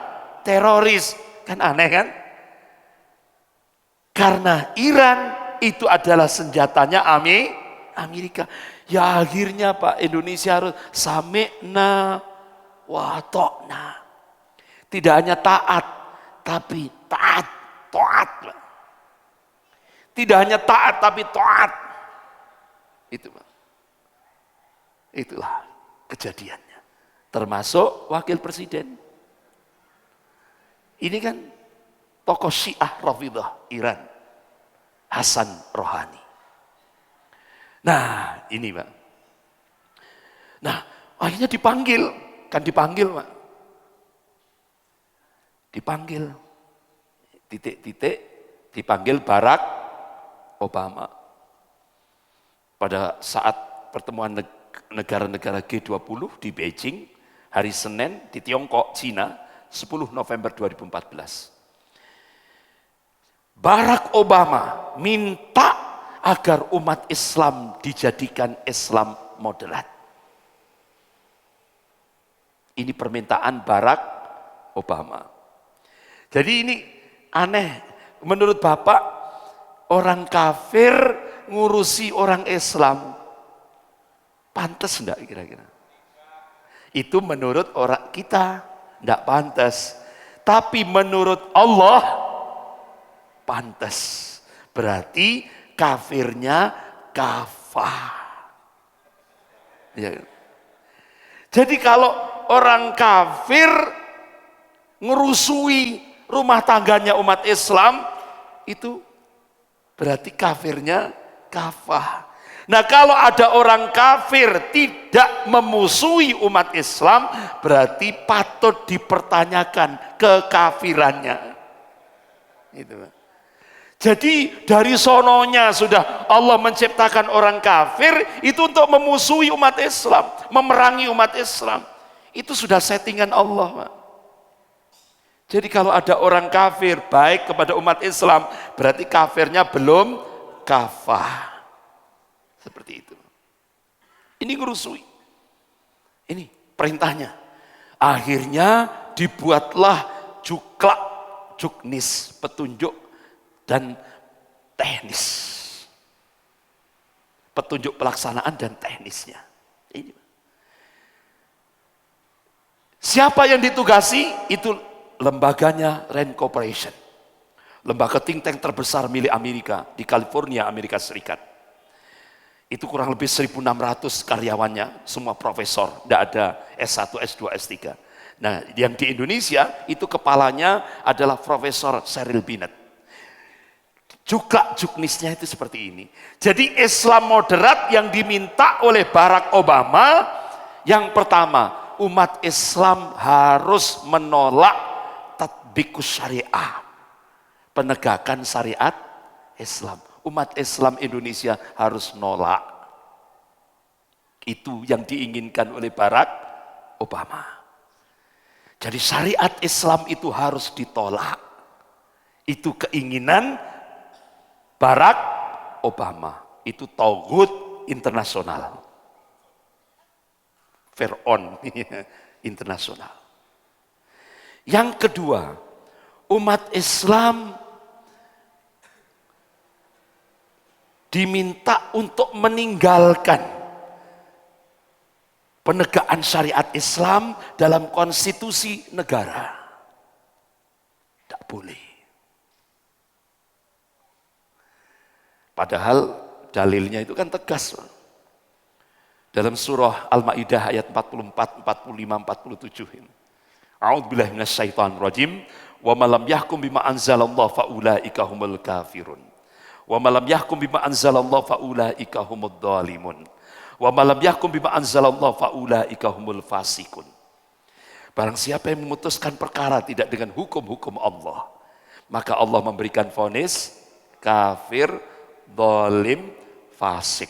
teroris. Kan aneh kan? Karena Iran itu adalah senjatanya Amerika. Ya akhirnya Pak, Indonesia harus sami'na wa ta'na. Tidak hanya taat, tapi taat. Tidak hanya taat, tapi taat. Itu Pak. Itulah kejadiannya. Termasuk wakil presiden. Ini kan tokoh Syiah Rafidhah Iran, Hasan Rohani. Nah, ini Pak. Nah, akhirnya dipanggil. Kan dipanggil Pak. Dipanggil. Titik-titik. Dipanggil Barack Obama. Pada saat pertemuan negara-negara G20 di Beijing, hari Senin di Tiongkok, Cina, 10 November 2014. Barack Obama minta agar umat Islam dijadikan Islam moderat. Ini permintaan Barack Obama. Jadi ini aneh. Menurut Bapak, orang kafir ngurusi orang Islam. Pantas enggak kira-kira? Itu menurut orang kita enggak pantas. Tapi menurut Allah pantas. Berarti kafirnya kafah. Ya. Jadi kalau orang kafir ngerusui rumah tangganya umat Islam, itu berarti kafirnya kafah. Nah kalau ada orang kafir tidak memusuhi umat Islam, berarti patut dipertanyakan kekafirannya. Itu. Jadi dari sononya sudah Allah menciptakan orang kafir itu untuk memusuhi umat Islam, memerangi umat Islam. Itu sudah settingan Allah, Pak. Jadi kalau ada orang kafir baik kepada umat Islam, berarti kafirnya belum kafah. Seperti itu. Ini ngerusui. Ini perintahnya. Akhirnya dibuatlah juknis, petunjuk dan teknis. Petunjuk pelaksanaan dan teknisnya. Ini. Siapa yang ditugasi? Itu lembaganya Rand Corporation. Lembaga think tank terbesar milik Amerika di California, Amerika Serikat. Itu kurang lebih 1.600 karyawannya, semua profesor, tidak ada S1, S2, S3. Nah, yang di Indonesia itu kepalanya adalah Profesor Cheryl Binet. Juknisnya itu seperti ini. Jadi Islam moderat yang diminta oleh Barack Obama, yang pertama, umat Islam harus menolak tatbikus syariah, penegakan syariat Islam. Umat Islam Indonesia harus nolak. Itu yang diinginkan oleh Barack Obama. Jadi syariat Islam itu harus ditolak. Itu keinginan Barack Obama. Itu taghut internasional. Fir'aun internasional. Yang kedua, umat Islam diminta untuk meninggalkan penegakan syariat Islam dalam konstitusi negara. Tidak boleh. Padahal dalilnya itu kan tegas. Dalam surah Al-Maidah ayat 44, 45, 47 ini. A'udzubillahi minasyaitonirrajim. Wa man lam yahkum bima anzalallahu faulaika humul kafirun. Wa man lam yahkum bima anzalallahu faulaika humud dhalimun. Wa man lam yahkum bima anzalallahu faulaika humul fasikun. Barang siapa yang memutuskan perkara tidak dengan hukum-hukum Allah, maka Allah memberikan vonis kafir, zalim, fasik.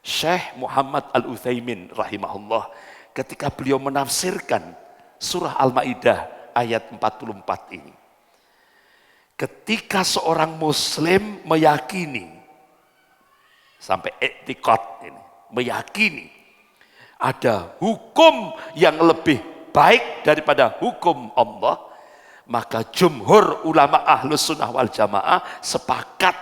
Syekh Muhammad Al-Utsaimin rahimahullah ketika beliau menafsirkan surah Al-Maidah ayat 44 ini. Ketika seorang muslim meyakini sampai i'tiqad ini, meyakini ada hukum yang lebih baik daripada hukum Allah, maka jumhur ulama ahlus sunnah wal jamaah sepakat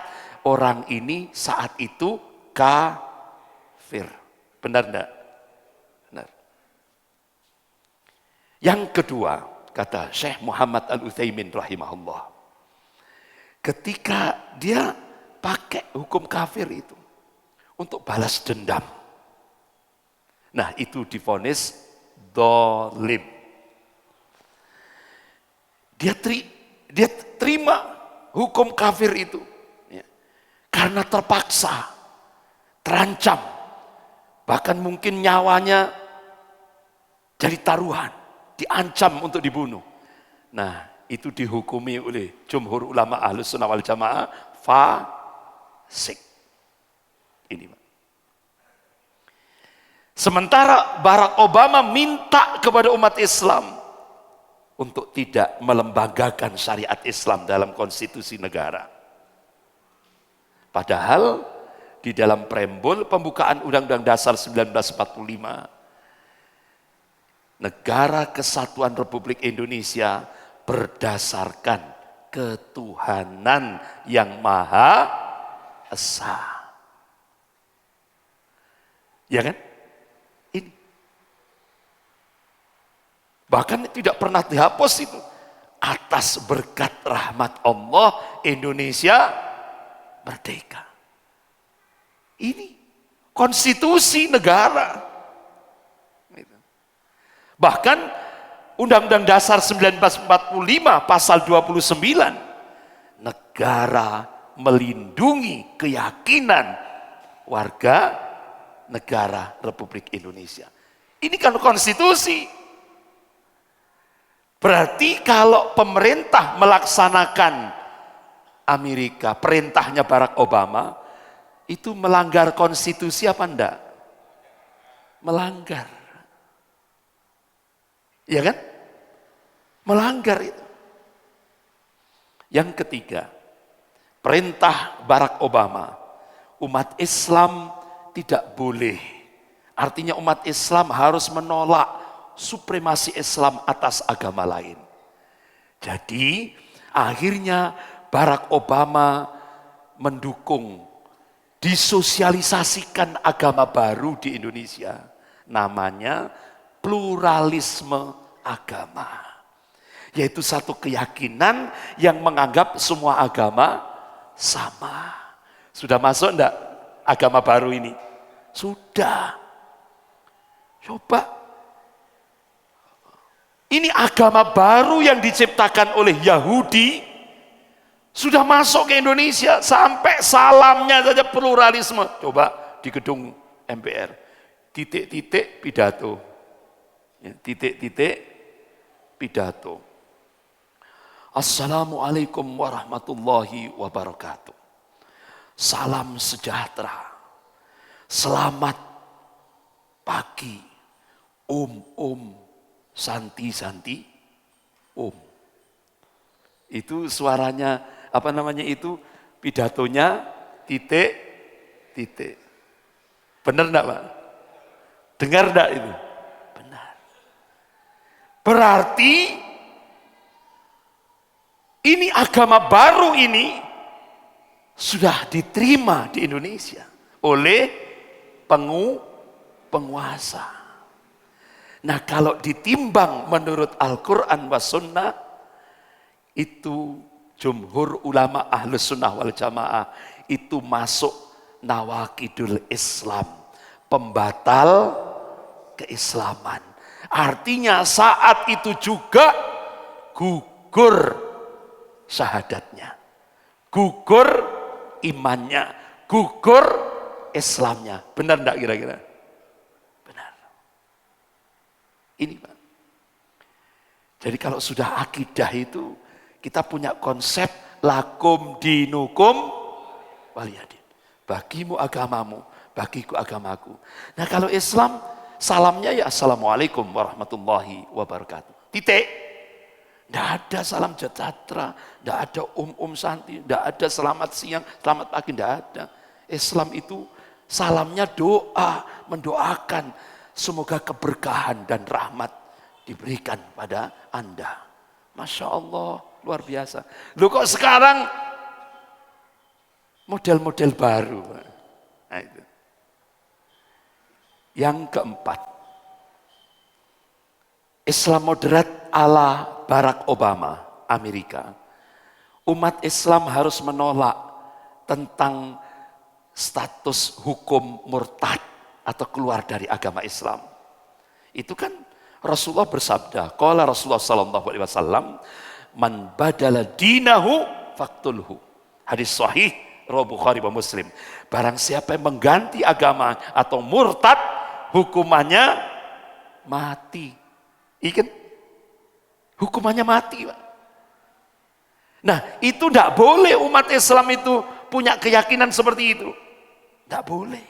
orang ini saat itu kafir. Benar enggak? Benar. Yang kedua, kata Syekh Muhammad Al-Utsaimin rahimahullah, ketika dia pakai hukum kafir itu untuk balas dendam, nah itu divonis dolim. Dia terima hukum kafir itu ya, karena terpaksa, terancam, bahkan mungkin nyawanya jadi taruhan, diancam untuk dibunuh. Nah, itu dihukumi oleh jumhur ulama ahlus sunnah wal jamaah fasik. Ini, Pak. Sementara Barack Obama minta kepada umat Islam untuk tidak melembagakan syariat Islam dalam konstitusi negara. Padahal di dalam preambul pembukaan Undang-Undang Dasar 1945, Negara Kesatuan Republik Indonesia berdasarkan ketuhanan yang Maha Esa. Ya kan? Ini. Bahkan tidak pernah dihapus itu. Atas berkat rahmat Allah, Indonesia merdeka. Ini konstitusi negara. Bahkan Undang-Undang Dasar 1945 pasal 29, negara melindungi keyakinan warga negara Republik Indonesia. Ini kan konstitusi. Berarti kalau pemerintah melaksanakan Amerika, perintahnya Barack Obama, itu melanggar konstitusi apa enggak? Melanggar. Ya kan? Melanggar itu. Yang ketiga, perintah Barack Obama, umat Islam tidak boleh. Artinya umat Islam harus menolak supremasi Islam atas agama lain. Jadi, akhirnya Barack Obama mendukung disosialisasikan agama baru di Indonesia. Namanya pluralisme agama, yaitu satu keyakinan yang menganggap semua agama sama. Sudah masuk enggak agama baru ini? Sudah. Coba, ini agama baru yang diciptakan oleh Yahudi sudah masuk ke Indonesia, sampai salamnya saja pluralisme. Coba di gedung MPR, titik-titik pidato, ya, titik-titik pidato. Assalamualaikum warahmatullahi wabarakatuh. Salam sejahtera. Selamat pagi. Om, santi, om. Itu suaranya, apa namanya itu, pidatonya, titik. Benar enggak, Pak? Dengar enggak itu? Berarti ini agama baru ini sudah diterima di Indonesia oleh penguasa. Nah, kalau ditimbang menurut Al-Quran wa Sunnah, itu jumhur ulama ahlus sunnah wal jamaah itu masuk nawakidul Islam, pembatal keislaman. Artinya saat itu juga gugur syahadatnya, gugur imannya, gugur Islamnya. Benar enggak kira-kira? Benar. Ini, Pak. Jadi kalau sudah akidah itu, kita punya konsep lakum dinukum waliyadin. Bagimu agamamu, bagiku agamaku. Nah, kalau Islam, salamnya ya assalamualaikum warahmatullahi wabarakatuh. Titik. Tidak ada salam sejahtera, tidak ada santi, tidak ada selamat siang, selamat pagi, tidak ada. Islam itu salamnya doa, mendoakan Semoga keberkahan dan rahmat diberikan pada Anda. Masya Allah, luar biasa. Loh kok sekarang model-model baru? Nah, itu. Yang keempat, Islam moderat ala Barack Obama, Amerika. Umat Islam harus menolak tentang status hukum murtad atau keluar dari agama Islam. Itu kan Rasulullah bersabda, qala Rasulullah sallallahu alaihi wasallam, man badala dinahu faqtulhu. Hadis sahih riwayat Bukhari dan Muslim. Barang siapa yang mengganti agama atau murtad, hukumannya mati. Ikan hukumannya mati, Pak. Nah, itu tidak boleh umat Islam itu punya keyakinan seperti itu. Tidak boleh.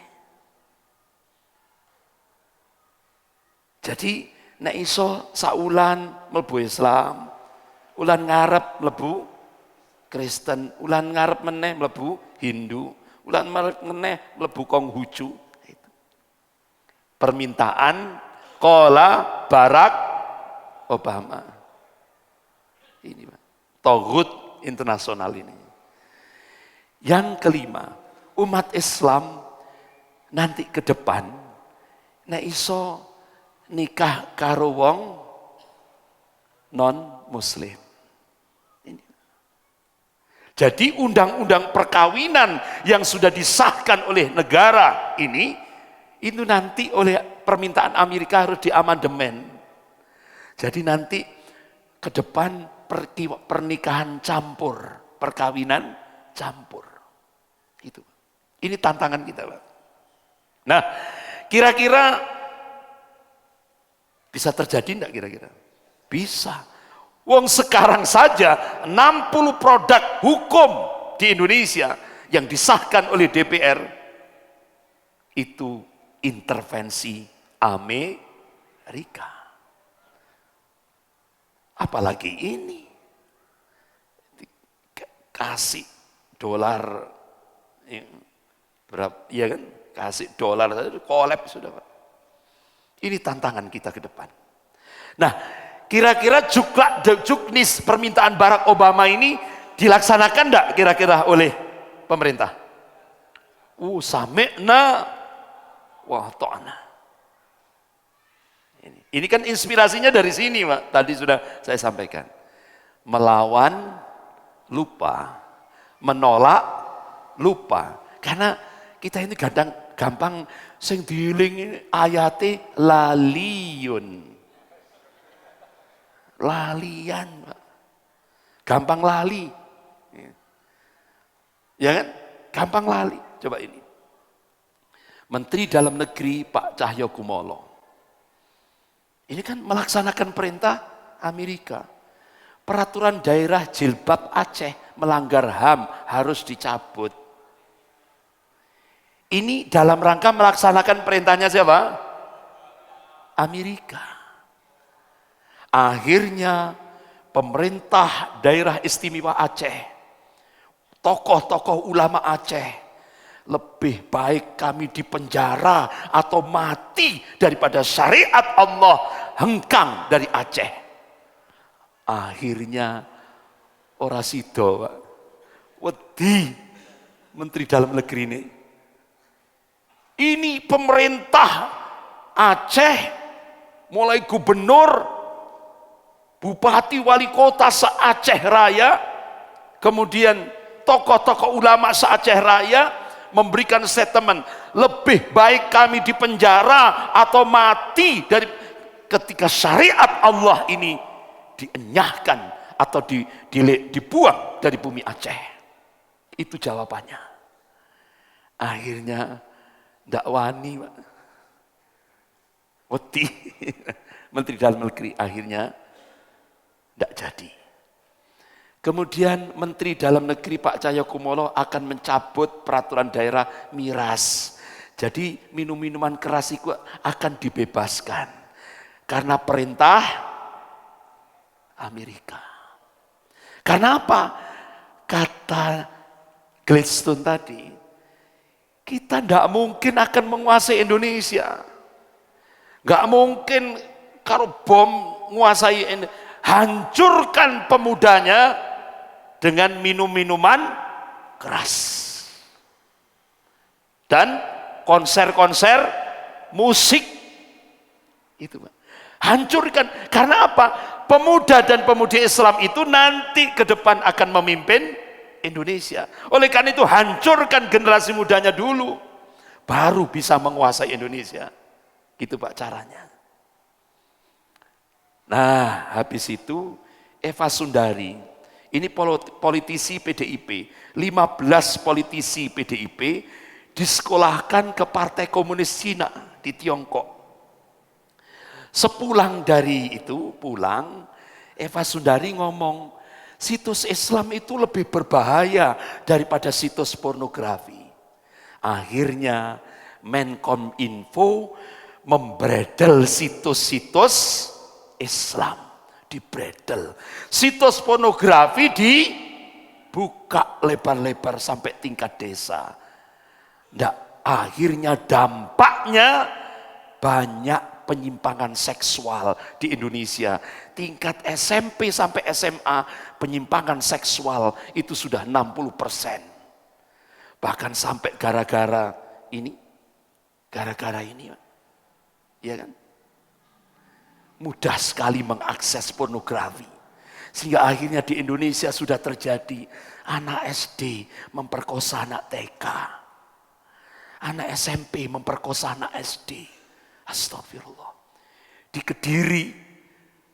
Jadi, nek iso saulan mlebu Islam, ulan ngarep mlebu Kristen, ulan ngarep meneh mlebu Hindu, ulan ngarep meneh mlebu Konghucu. Permintaan qala Barack Obama. Ini Pak, Toghut internasional ini. Yang kelima, umat Islam nanti ke depan nek iso nikah karo wong non muslim. Jadi undang-undang perkawinan yang sudah disahkan oleh negara ini, itu nanti oleh permintaan Amerika harus diamandemen. Jadi nanti ke depan pernikahan campur, perkawinan campur. Itu. Ini tantangan kita, Pak. Nah, kira-kira bisa terjadi enggak kira-kira? Bisa. Wong sekarang saja 60 produk hukum di Indonesia yang disahkan oleh DPR itu intervensi Amerika. Apalagi ini kasih dolar berapa? Iya kan? Kasih dolar saja kolab sudah, Pak. Ini tantangan kita ke depan. Nah, kira-kira juknis permintaan Barack Obama ini dilaksanakan enggak kira-kira oleh pemerintah? Sami'na wa ta'na. Ini kan inspirasinya dari sini, Pak. Tadi sudah saya sampaikan. Melawan lupa, menolak lupa. Karena kita ini kadang gampang sing diiling ayate laliun. Lalian, Pak. Gampang lali. Ya kan? Gampang lali. Coba ini. Menteri Dalam Negeri Pak Cahyokumolo. Ini kan melaksanakan perintah Amerika. Peraturan daerah jilbab Aceh melanggar HAM harus dicabut. Ini dalam rangka melaksanakan perintahnya siapa? Amerika. Akhirnya pemerintah daerah istimewa Aceh, tokoh-tokoh ulama Aceh, lebih baik kami dipenjara atau mati daripada syariat Allah hengkang dari Aceh. Akhirnya ora sido, Pak. Wedi Menteri Dalam Negeri ini. Ini pemerintah Aceh, mulai gubernur, bupati, wali kota se-Aceh Raya, kemudian tokoh-tokoh ulama se-Aceh Raya memberikan statement, lebih baik kami dipenjara atau mati dari ketika syariat Allah ini dienyahkan atau dibuang dari bumi Aceh. Itu jawabannya. Akhirnya dakwani, Pak. Wedi. Menteri Dalam Negeri akhirnya tidak jadi. Kemudian Menteri Dalam Negeri Pak Cahyokumolo akan mencabut peraturan daerah miras. Jadi minum-minuman keras itu akan dibebaskan. Karena perintah Amerika. Karena apa? Kata Gladstone tadi, kita tidak mungkin akan menguasai Indonesia. Nggak mungkin karo bom nguasai ini. Hancurkan pemudanya dengan minum-minuman keras dan konser-konser musik itu, Pak. Hancurkan. Karena apa? Pemuda dan pemudi Islam itu nanti ke depan akan memimpin Indonesia. Oleh karena itu hancurkan generasi mudanya dulu, baru bisa menguasai Indonesia. Gitu Pak caranya. Nah, habis itu Eva Sundari, ini politisi PDIP, 15 politisi PDIP disekolahkan ke Partai Komunis Cina di Tiongkok. Sepulang dari itu, Eva Sundari ngomong, situs Islam itu lebih berbahaya daripada situs pornografi. Akhirnya Menkominfo membredel situs-situs Islam, dibredel. Situs pornografi dibuka lebar-lebar sampai tingkat desa. Nggak, akhirnya dampaknya banyak penyimpangan seksual di Indonesia. Tingkat SMP sampai SMA penyimpangan seksual itu sudah 60%. Bahkan sampai gara-gara ini, ya kan? Mudah sekali mengakses pornografi. Sehingga akhirnya di Indonesia sudah terjadi anak SD memperkosa anak TK. Anak SMP memperkosa anak SD. Astagfirullah. Di Kediri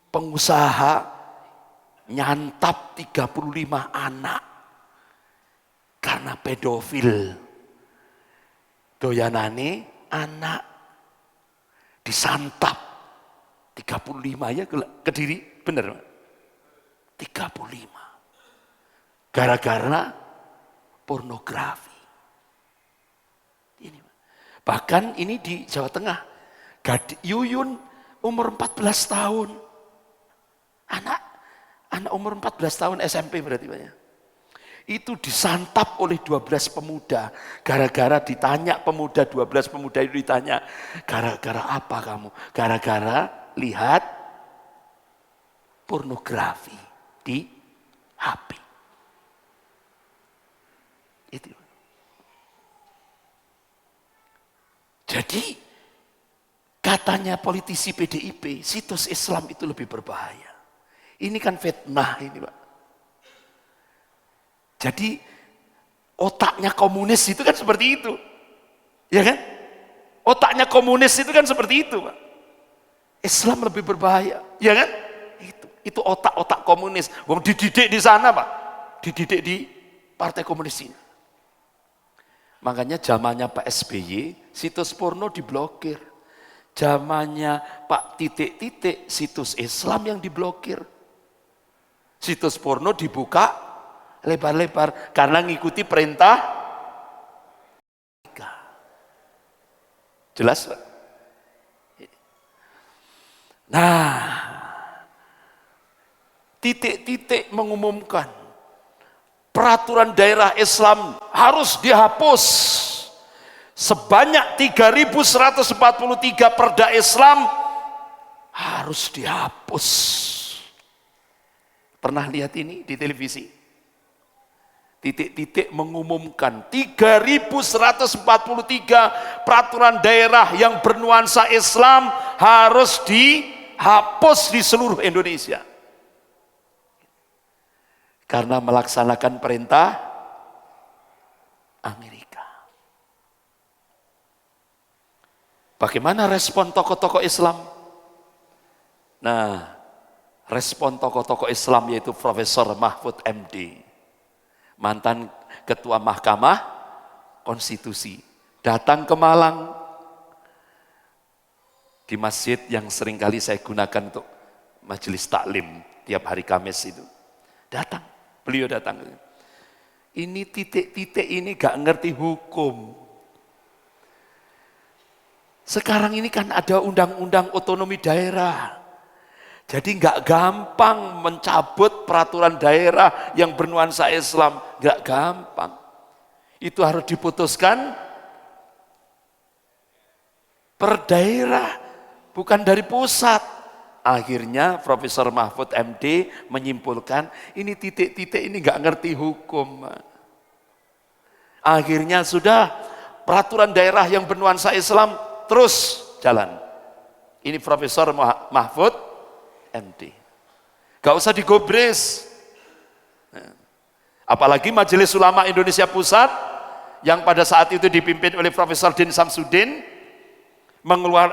pengusaha nyantap 35 anak karena pedofil. Doyanane anak disantap 35 ya Kediri, benar Pak? 35. Gara-gara pornografi. Ini, bahkan ini di Jawa Tengah, Yuyun umur 14 tahun. Anak umur 14 tahun SMP berarti Pak ya. Itu disantap oleh 12 pemuda. Gara-gara ditanya 12 pemuda itu ditanya, gara-gara apa kamu? Gara-gara lihat pornografi di HP. Itu. Jadi katanya politisi PDIP, situs Islam itu lebih berbahaya. Ini kan fitnah ini Pak. Jadi otaknya komunis itu kan seperti itu. Ya kan? Otaknya komunis itu kan seperti itu Pak. Islam lebih berbahaya, ya kan? Itu otak-otak komunis. Wong dididik di sana Pak, dididik di Partai Komunis ini. Makanya zamannya Pak SBY, situs porno diblokir. Zamannya Pak titik-titik, situs Islam yang diblokir. Situs porno dibuka lebar-lebar karena ngikuti perintah. Jelas Pak? Nah, titik-titik mengumumkan peraturan daerah Islam harus dihapus. Sebanyak 3.143 perda Islam harus dihapus. Pernah lihat ini di televisi? Titik-titik mengumumkan 3.143 peraturan daerah yang bernuansa Islam harus dihapus di seluruh Indonesia. Karena melaksanakan perintah Amerika. Bagaimana respon tokoh-tokoh Islam? Nah, respon tokoh-tokoh Islam yaitu Profesor Mahfud MD, mantan Ketua Mahkamah Konstitusi, datang ke Malang di masjid yang sering kali saya gunakan untuk majelis taklim tiap hari Kamis itu. Beliau datang. Ini titik-titik ini gak ngerti hukum. Sekarang ini kan ada undang-undang otonomi daerah. Jadi nggak gampang mencabut peraturan daerah yang bernuansa Islam, nggak gampang. Itu harus diputuskan per daerah, bukan dari pusat. Akhirnya Profesor Mahfud MD menyimpulkan ini titik-titik ini nggak ngerti hukum. Akhirnya sudah peraturan daerah yang bernuansa Islam terus jalan. Ini Profesor Mahfud MD. Gak usah digobres. Apalagi Majelis Ulama Indonesia Pusat yang pada saat itu dipimpin oleh Profesor Din Samsudin,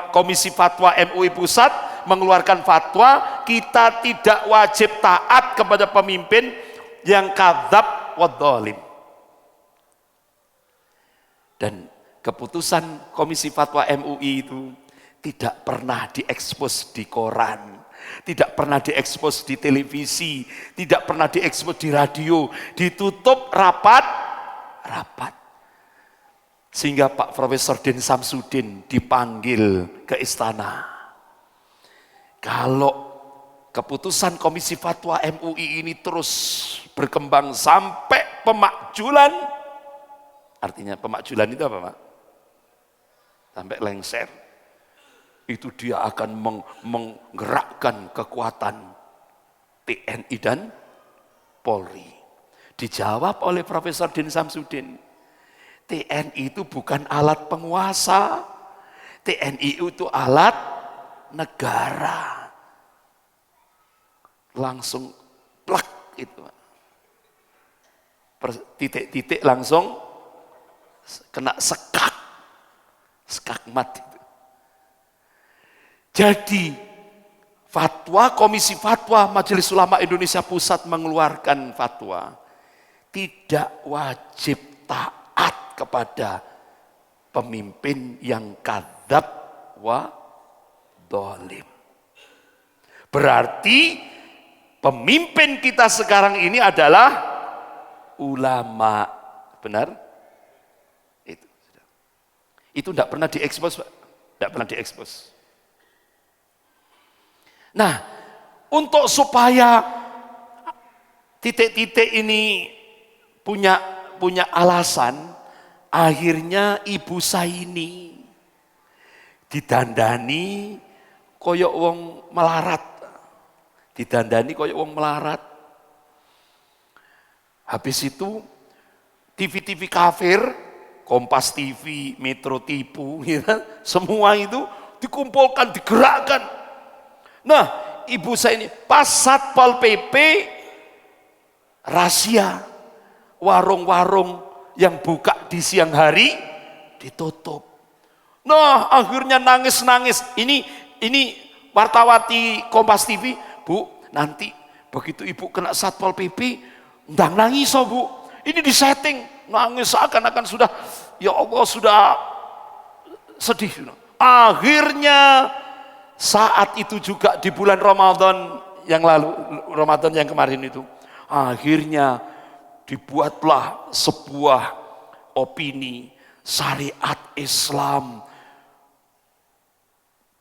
Komisi Fatwa MUI Pusat mengeluarkan fatwa kita tidak wajib taat kepada pemimpin yang kadzab wa dhalim. Dan keputusan Komisi Fatwa MUI itu tidak pernah diekspos di koran, tidak pernah diekspos di televisi, tidak pernah diekspos di radio, ditutup rapat. Sehingga Pak Profesor Din Samsudin dipanggil ke istana. Kalau keputusan Komisi Fatwa MUI ini terus berkembang sampai pemakjulan, artinya pemakjulan itu apa, Pak? Sampai lengser. Itu dia akan menggerakkan kekuatan TNI dan Polri. Dijawab oleh Profesor Din Samsudin, TNI itu bukan alat penguasa, TNI itu alat negara. Langsung plak itu. Titik-titik langsung kena sekak mati. Jadi fatwa Komisi Fatwa Majelis Ulama Indonesia Pusat mengeluarkan fatwa tidak wajib taat kepada pemimpin yang kadzab wa dhalim. Berarti pemimpin kita sekarang ini adalah ulama. Benar? Itu tidak pernah diekspos, Pak. Tidak pernah diekspos. Nah, untuk supaya titik-titik ini punya alasan, akhirnya Ibu Saini didandani koyok wong melarat. Didandani koyok wong melarat. Habis itu TV-TV kafir, Kompas TV, Metro Tipu, gitu, semua itu dikumpulkan, digerakkan. Nah, Ibu Saini pas Satpol PP rahasia warung-warung yang buka di siang hari ditutup. Nah, akhirnya nangis-nangis. Ini wartawati Kompas TV, Bu, nanti begitu Ibu kena Satpol PP, ndang nangis, oh, Bu. Ini disetting, nangis seakan-akan sudah, ya Allah, sudah sedih. Akhirnya saat itu juga di bulan Ramadan yang lalu, Ramadan yang kemarin itu, akhirnya dibuatlah sebuah opini syariat Islam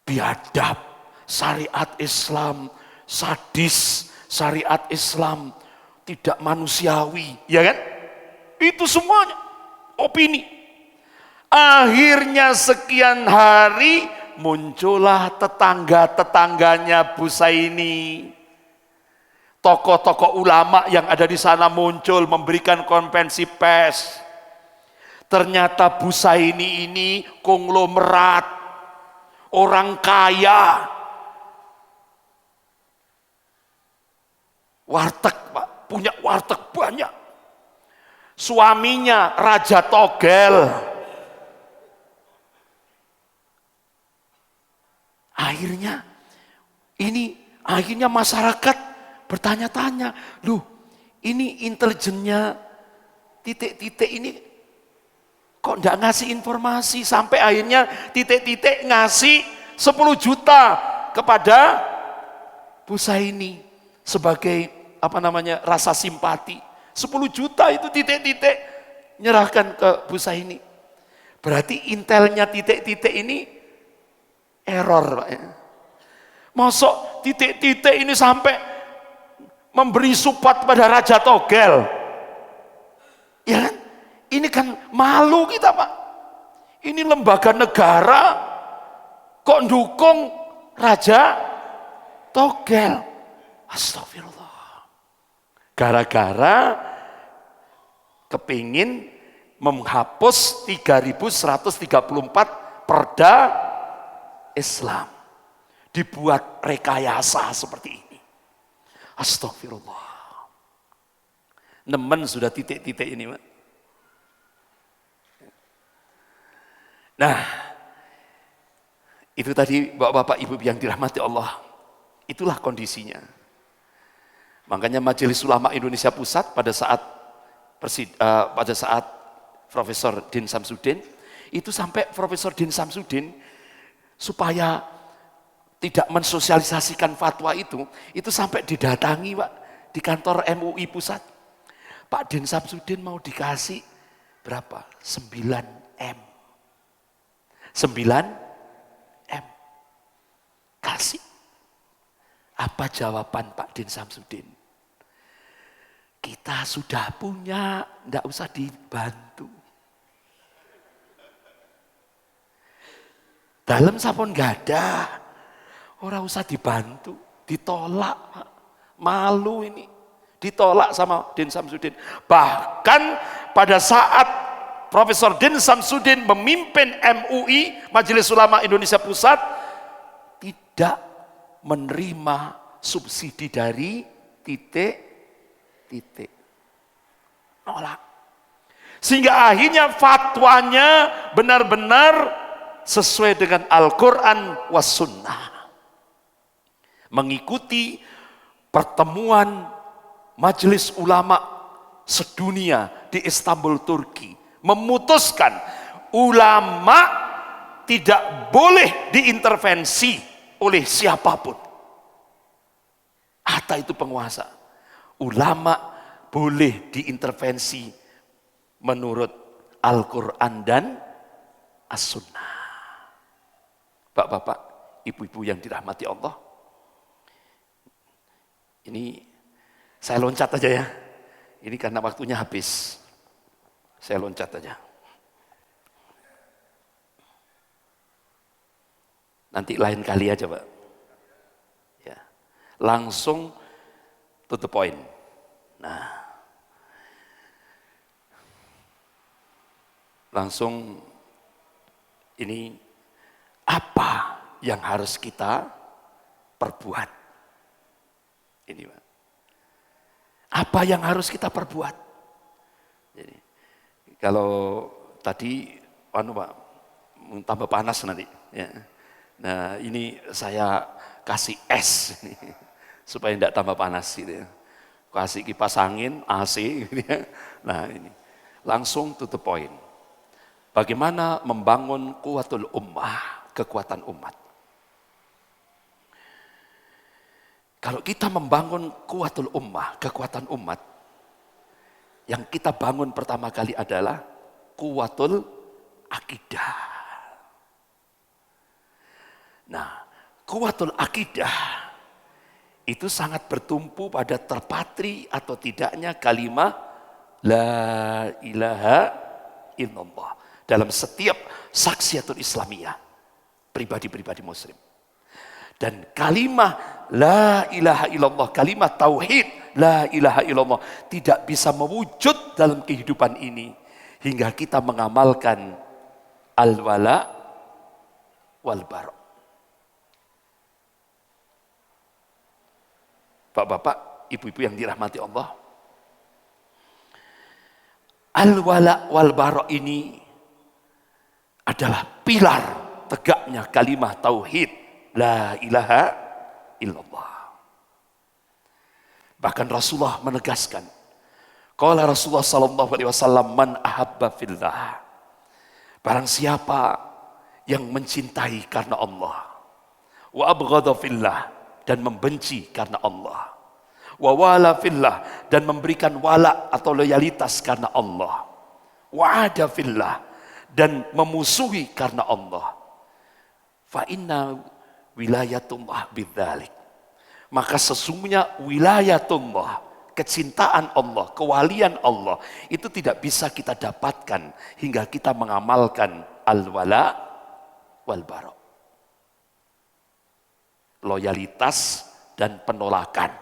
biadab, syariat Islam sadis, syariat Islam tidak manusiawi, ya kan? Itu semuanya opini. Akhirnya sekian hari muncullah tetangga-tetangganya Bu Saini. Tokoh-tokoh ulama yang ada di sana muncul memberikan konferensi pers. Ternyata Bu Saini ini konglomerat, orang kaya. Warteg, Pak, punya warteg banyak. Suaminya Raja Togel. Akhirnya masyarakat bertanya-tanya, loh, ini intelijennya titik-titik ini kok enggak ngasih informasi, sampai akhirnya titik-titik ngasih 10 juta kepada Bu Saini sebagai rasa simpati. 10 juta itu titik-titik nyerahkan ke Bu Saini. Berarti intelnya titik-titik ini error, Pak, ya. Masuk titik-titik ini sampai memberi support pada Raja Togel. Ya kan? Ini kan malu kita, Pak. Ini lembaga negara kok dukung Raja togel. Astagfirullah. Gara-gara kepingin menghapus 3134 perda Islam. Dibuat rekayasa seperti ini. Astagfirullah. Nemen sudah titik-titik ini, Pak. Nah, itu tadi Bapak-bapak, Ibu yang dirahmati Allah. Itulah kondisinya. Makanya Majelis Ulama Indonesia Pusat pada saat Profesor Din Samsudin, itu sampai Profesor Din Samsudin supaya tidak mensosialisasikan fatwa itu sampai didatangi, Pak, di kantor MUI Pusat. Pak Din Samsudin mau dikasih berapa? 9M. 9M. Kasih. Apa jawaban Pak Din Samsudin? Kita sudah punya, enggak usah dibantu. Dalam sapon gak ada. Orang usah dibantu, ditolak, Pak. Malu ini, ditolak sama Din Samsudin. Bahkan pada saat Profesor Din Samsudin memimpin MUI, Majelis Ulama Indonesia Pusat, tidak menerima subsidi dari titik. Nolak. Sehingga akhirnya fatwanya benar-benar sesuai dengan Al-Quran was Sunnah. Mengikuti pertemuan Majelis Ulama sedunia di Istanbul, Turki, memutuskan ulama tidak boleh diintervensi oleh siapapun. Hatta itu penguasa. Ulama boleh diintervensi menurut Al-Quran dan As-Sunnah. Bapak-bapak, ibu-ibu yang dirahmati Allah, ini saya loncat aja ya. Ini karena waktunya habis. Saya loncat aja. Nanti lain kali aja, Pak. Ya. Langsung to the point. Nah. Langsung ini apa yang harus kita perbuat? Ini, Pak. Apa yang harus kita perbuat? Jadi, kalau tadi, Pak, tambah panas nanti. Ya. Nah, ini saya kasih es supaya tidak tambah panas. Gitu ya. Kasih kipas angin, AC. Gitu ya. Nah, ini langsung to the point. Bagaimana membangun kuwatul ummah, kekuatan umat. Kalau kita membangun kuwatul ummah, kekuatan umat, yang kita bangun pertama kali adalah kuwatul akidah. Nah, kuwatul akidah itu sangat bertumpu pada terpatri atau tidaknya kalimat la ilaha illallah dalam setiap saksiatul Islamiyah, pribadi-pribadi muslim. Dan kalimat la ilaha illallah, kalimat tauhid la ilaha illallah tidak bisa mewujud dalam kehidupan ini hingga kita mengamalkan al-wala wal bara. Bapak-bapak, ibu-ibu yang dirahmati Allah, al-wala wal bara ini adalah pilar tegaknya kalimat tauhid la ilaha illallah. Bahkan Rasulullah menegaskan, qala Rasulullah sallallahu alaihi wasallam, man ahabba fillah, barang siapa yang mencintai karena Allah, wa abghadha fillah, dan membenci karena Allah, wa wala fillah, dan memberikan wala atau loyalitas karena Allah, wa ada fillah, dan memusuhi karena Allah, fa inna wilayatullah bidzalik, maka sesungguhnya wilayatullah, kecintaan Allah, kewalian Allah itu tidak bisa kita dapatkan hingga kita mengamalkan al-wala wal bara. loyalitas dan penolakan.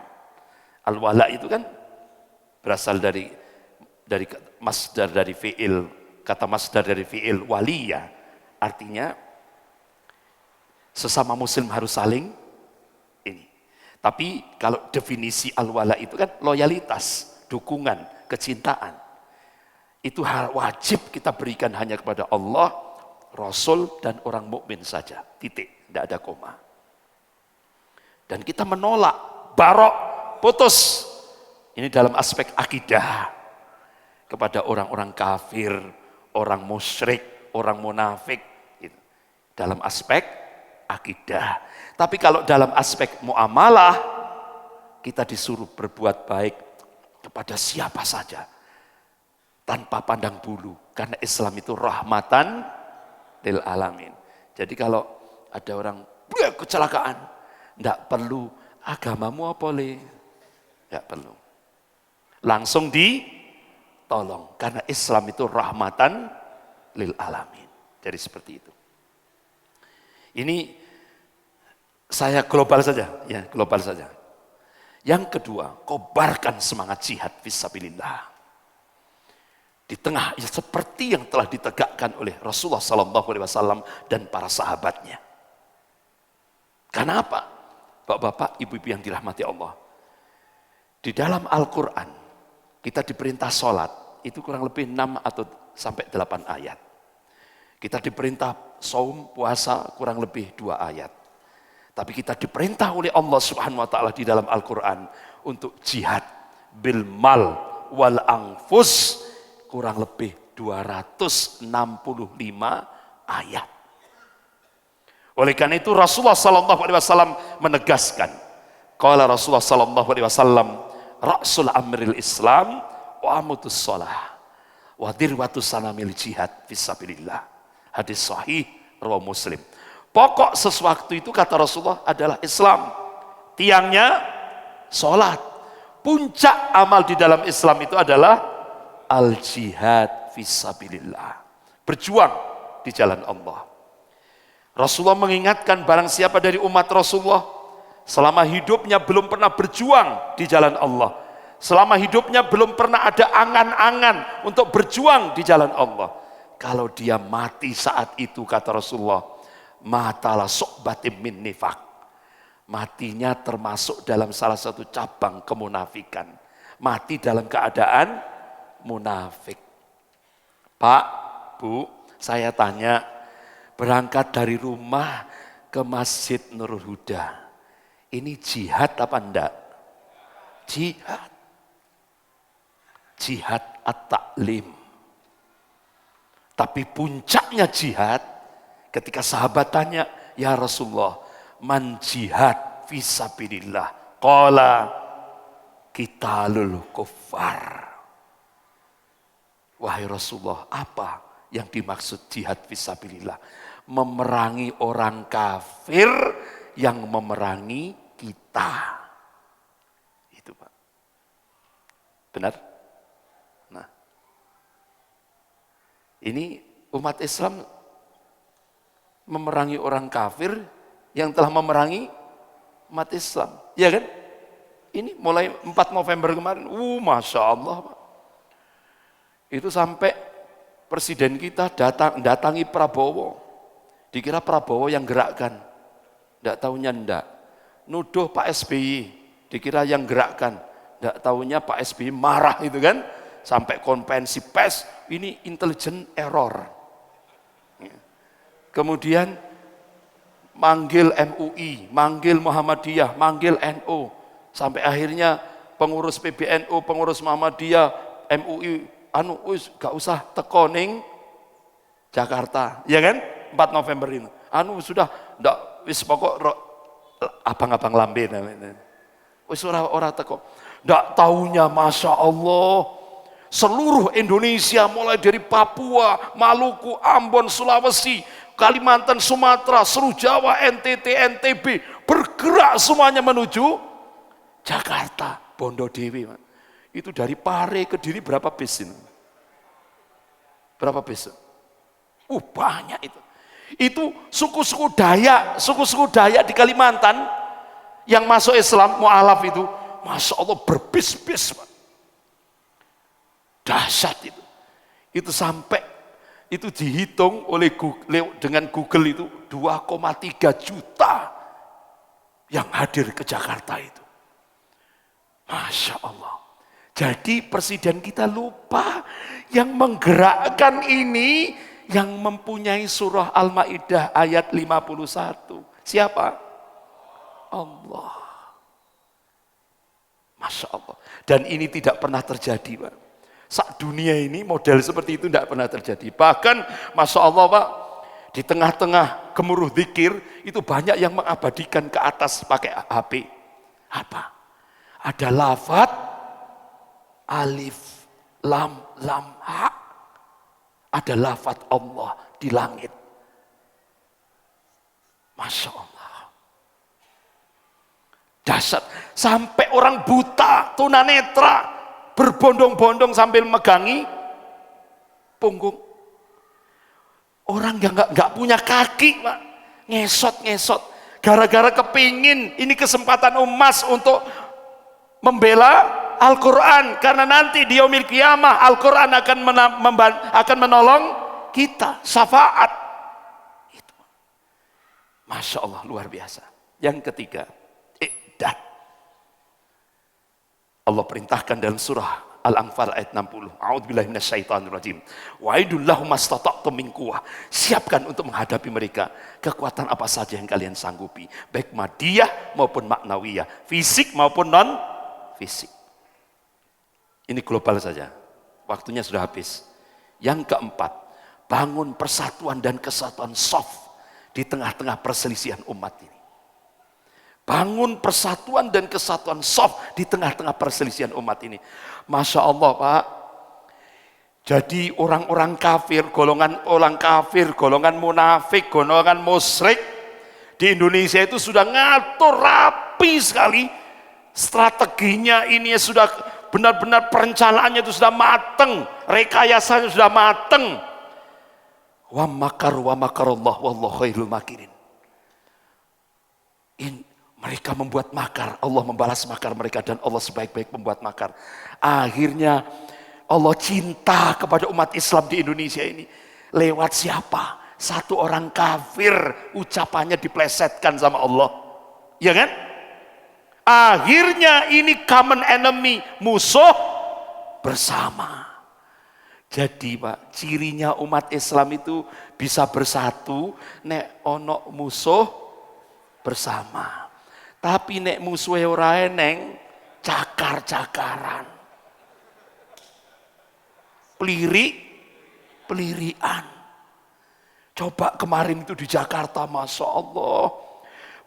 Al-wala itu kan berasal dari masdar dari fi'il, kata masdar dari fi'il waliya, artinya sesama muslim harus saling ini. Tapi kalau definisi al-wala itu kan loyalitas, dukungan, kecintaan. Itu wajib kita berikan hanya kepada Allah, Rasul, dan orang mukmin saja. Titik, tidak ada koma. Dan kita menolak, barok, putus. Ini dalam aspek akidah. Kepada orang-orang kafir, orang musyrik, orang munafik. Dalam aspek akidah. Tapi kalau dalam aspek muamalah, kita disuruh berbuat baik kepada siapa saja. Tanpa pandang bulu. Karena Islam itu rahmatan lil alamin. Jadi kalau ada orang kecelakaan, tidak perlu agamamu apa le? Tidak perlu. Langsung ditolong. Karena Islam itu rahmatan lil alamin. Jadi seperti itu. Ini saya global saja, ya global saja. Yang kedua, kobarkan semangat jihad fisabilillah. Di tengah ya, seperti yang telah ditegakkan oleh Rasulullah SAW dan para sahabatnya. Karena apa? Bapak-bapak, ibu-ibu yang dirahmati Allah. Di dalam Al-Quran, kita diperintah sholat, itu kurang lebih 6 atau sampai 8 ayat. Kita diperintah saum, puasa, kurang lebih 2 ayat. Tapi kita diperintah oleh Allah Subhanahu wa taala di dalam Al-Qur'an untuk jihad bil mal wal anfus kurang lebih 265 ayat. Oleh karena itu Rasulullah sallallahu alaihi wasallam menegaskan, qala Rasulullah sallallahu alaihi wasallam, ra'sul amril Islam wa amutus shalah wa dirwatus sanamil jihad fisabilillah. Hadis sahih riwayat Muslim. Pokok sesuatu itu kata Rasulullah adalah Islam. Tiangnya sholat. Puncak amal di dalam Islam itu adalah al-jihad fisabilillah. Berjuang di jalan Allah. Rasulullah mengingatkan barang siapa dari umat Rasulullah selama hidupnya belum pernah berjuang di jalan Allah. Selama hidupnya belum pernah ada angan-angan untuk berjuang di jalan Allah. Kalau dia mati saat itu kata Rasulullah, matalah su'batim min nifaq. Matinya termasuk dalam salah satu cabang kemunafikan. Mati dalam keadaan munafik. Pak, Bu, saya tanya, berangkat dari rumah ke Masjid Nurul Huda. Ini jihad apa enggak? Jihad. Jihad at-ta'lim. Tapi puncaknya jihad, ketika sahabat tanya, ya Rasulullah, man jihad fisabilillah? Qala qitalul kuffar. Wahai Rasulullah, apa yang dimaksud jihad fisabilillah? Memerangi orang kafir yang memerangi kita. Itu Pak. Benar? Nah, ini umat Islam memerangi orang kafir yang telah memerangi umat Islam. Ya kan? Ini mulai 4 November kemarin. Masya Allah Pak. Itu sampai presiden kita datangi Prabowo. Dikira Prabowo yang gerakkan. Tidak tahunya enggak. Nuduh Pak SBY. Dikira yang gerakkan. Tidak tahunya Pak SBY marah itu kan. Sampai konvensi pers. Ini intelligent error. Kemudian manggil MUI, manggil Muhammadiyah, manggil NU. Sampai akhirnya pengurus PBNU, pengurus Muhammadiyah, MUI, gak usah teko ning Jakarta. Ya kan? 4 November ini. Sudah, ndak wis pokok abang-abang lambe namanya. Wis ora teko. Ndak taunya Masya Allah. Seluruh Indonesia mulai dari Papua, Maluku, Ambon, Sulawesi, Kalimantan, Sumatera, seluruh Jawa, NTT, NTB bergerak semuanya menuju Jakarta, Bondo Dewi. Itu dari Pare ke Kediri berapa bis ini? Berapa bis? Banyak itu. Itu suku-suku Dayak di Kalimantan yang masuk Islam mu'alaf itu, Masya Allah berbis-bis, Pak. Dahsyat itu. Itu sampai itu dihitung oleh Google, dengan Google itu 2,3 juta yang hadir ke Jakarta itu. Masya Allah. Jadi presiden kita lupa yang menggerakkan ini yang mempunyai surah Al-Maidah ayat 51. Siapa? Allah. Masya Allah. Dan ini tidak pernah terjadi, Pak. Saat dunia ini model seperti itu tidak pernah terjadi. Bahkan Masya Allah, Pak, di tengah-tengah gemuruh zikir itu banyak yang mengabadikan ke atas pakai HP. Apa? Ada lafaz alif lam lam ha. Ada lafaz Allah di langit. Masya Allah. Dahsyat. Sampai orang buta, tunanetra berbondong-bondong sambil megangi punggung. Orang yang nggak punya kaki, Pak, ngesot-ngesot. Gara-gara kepingin ini kesempatan emas untuk membela Al-Quran. Karena nanti di yaumil qiyamah Al-Quran akan menolong kita. Syafaat. Itu. Masya Allah, luar biasa. Yang ketiga, i'dad. Allah perintahkan dalam surah Al-Anfal ayat 60. A'udzubillahi minasyaitonirrajim. Wa'idul lahum mastata'tum min quwwah. Siapkan untuk menghadapi mereka kekuatan apa saja yang kalian sanggupi, baik madiyah maupun maknawiyah, fisik maupun non fisik. Ini global saja. Waktunya sudah habis. Yang keempat, bangun persatuan dan kesatuan soft di tengah-tengah perselisihan umat ini. Bangun persatuan dan kesatuan soft di tengah-tengah perselisihan umat ini. Masya Allah, Pak. Jadi orang-orang kafir, golongan orang kafir, golongan munafik, golongan musyrik di Indonesia itu sudah ngatur rapi sekali. Strateginya ini sudah benar-benar, perencanaannya itu sudah mateng, rekayasanya sudah mateng. Wa makarullah wallahu khairul makirin. Mereka membuat makar, Allah membalas makar mereka, dan Allah sebaik-baik membuat makar. Akhirnya Allah cinta kepada umat Islam di Indonesia ini. Lewat siapa? Satu orang kafir, ucapannya diplesetkan sama Allah. Ya kan? Akhirnya ini common enemy, musuh bersama. Jadi, Pak, cirinya umat Islam itu bisa bersatu nek ono musuh bersama. Tapi nek musuhe ora eneng, cakar-cakaran. Pelirian. Coba kemarin itu di Jakarta, Masya Allah.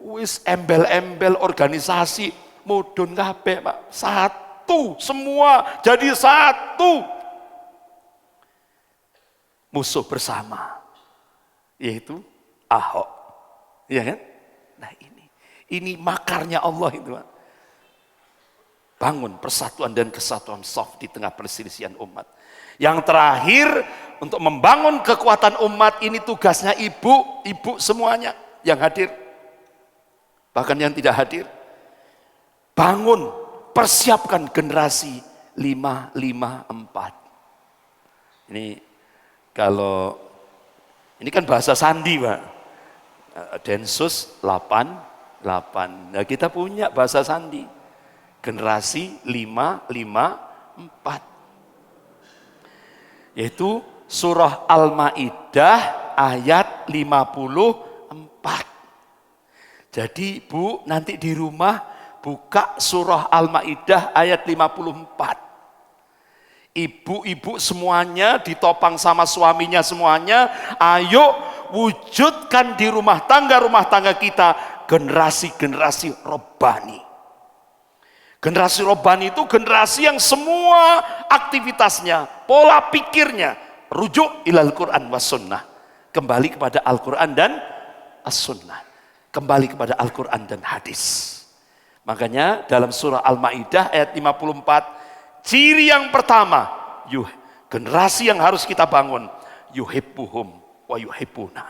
Wis embel-embel organisasi, mudun kabeh, Pak. Satu, semua jadi satu. Musuh bersama. Yaitu Ahok. Iya kan? Nah ini makarnya Allah itu. Bangun persatuan dan kesatuan soft di tengah perselisihan umat. Yang terakhir, untuk membangun kekuatan umat ini tugasnya ibu semuanya yang hadir. Bahkan yang tidak hadir. Bangun, persiapkan generasi 554. Ini kalau ini kan bahasa sandi, Pak. Densus 88. Nah, kita punya bahasa sandi. Generasi 554. Yaitu surah Al-Maidah ayat 54. Jadi, Bu, nanti di rumah buka surah Al-Maidah ayat 54. Ibu-ibu semuanya ditopang sama suaminya semuanya, ayo wujudkan di rumah tangga kita generasi-generasi robbani. Generasi robbani itu generasi yang semua aktivitasnya, pola pikirnya rujuk ilal Quran was sunnah, kembali kepada Al-Quran dan as-sunnah, kembali kepada Al-Quran dan hadis. Makanya dalam surah Al-Maidah ayat 54, ciri yang pertama, generasi yang harus kita bangun, yuhibbuhum wa yuhibbuna.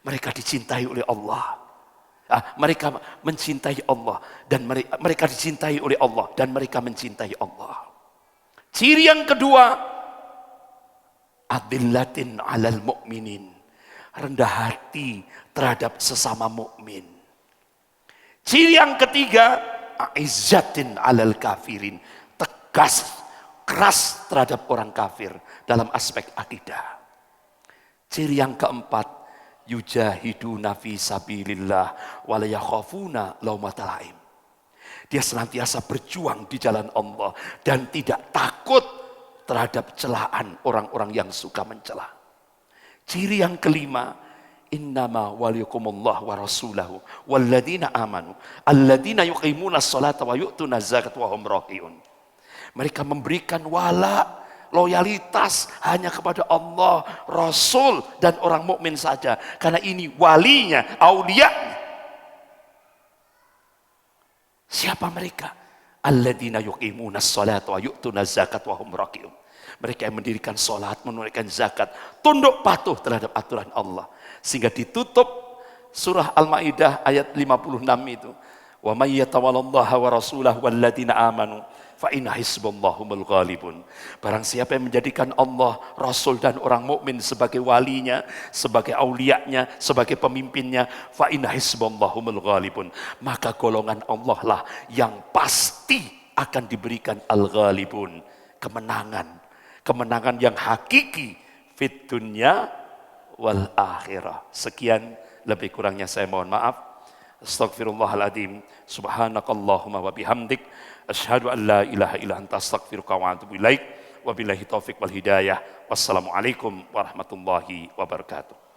Mereka dicintai oleh Allah. Mereka mencintai Allah dan mereka dicintai oleh Allah dan mereka mencintai Allah. Ciri yang kedua, adillatin 'alal mu'minin, rendah hati terhadap sesama mukmin. Ciri yang ketiga, aizzatin 'alal kafirin, tegas, keras terhadap orang kafir dalam aspek akidah. Ciri yang keempat, yujahiduna fi sabilillah wa la yakhafuna laumata laim. Dia senantiasa berjuang di jalan Allah dan tidak takut terhadap celaan orang-orang yang suka mencela. Ciri yang kelima, innama waliyukumullah wa rasulahu walladzina amanu alladzina yuqimuna sholata wa yu'tuna zakat wa hum raqiun. Mereka memberikan wala, loyalitas hanya kepada Allah, Rasul, dan orang mukmin saja. Karena ini walinya, aulianya. Siapa mereka? Alladzina yuqimuna sholata wa yu'tuna zakat wa hum raqiun. Mereka yang mendirikan sholat, menunaikan zakat, tunduk patuh terhadap aturan Allah. Sehingga ditutup surah Al-Maidah ayat 56 itu. Wa may yatawallallaha wa rasulahu walladzina amanu fa inna hizballahumul ghalibun. Barang siapa yang menjadikan Allah, Rasul dan orang mukmin sebagai walinya, sebagai aulianya, sebagai pemimpinnya, fa inna hizballahumul ghalibun, maka golongan Allah lah yang pasti akan diberikan al-ghalibun, kemenangan yang hakiki fit dunya wal akhirah. Sekian, lebih kurangnya saya mohon maaf. Astaghfirullahaladzim. Subhanakallahumma wa bihamdik. Asyhadu an la ilaha illa anta astaghfiruka wa atubu ilaik. Wabillahi taufiq wal hidayah. Wassalamualaikum warahmatullahi wabarakatuh.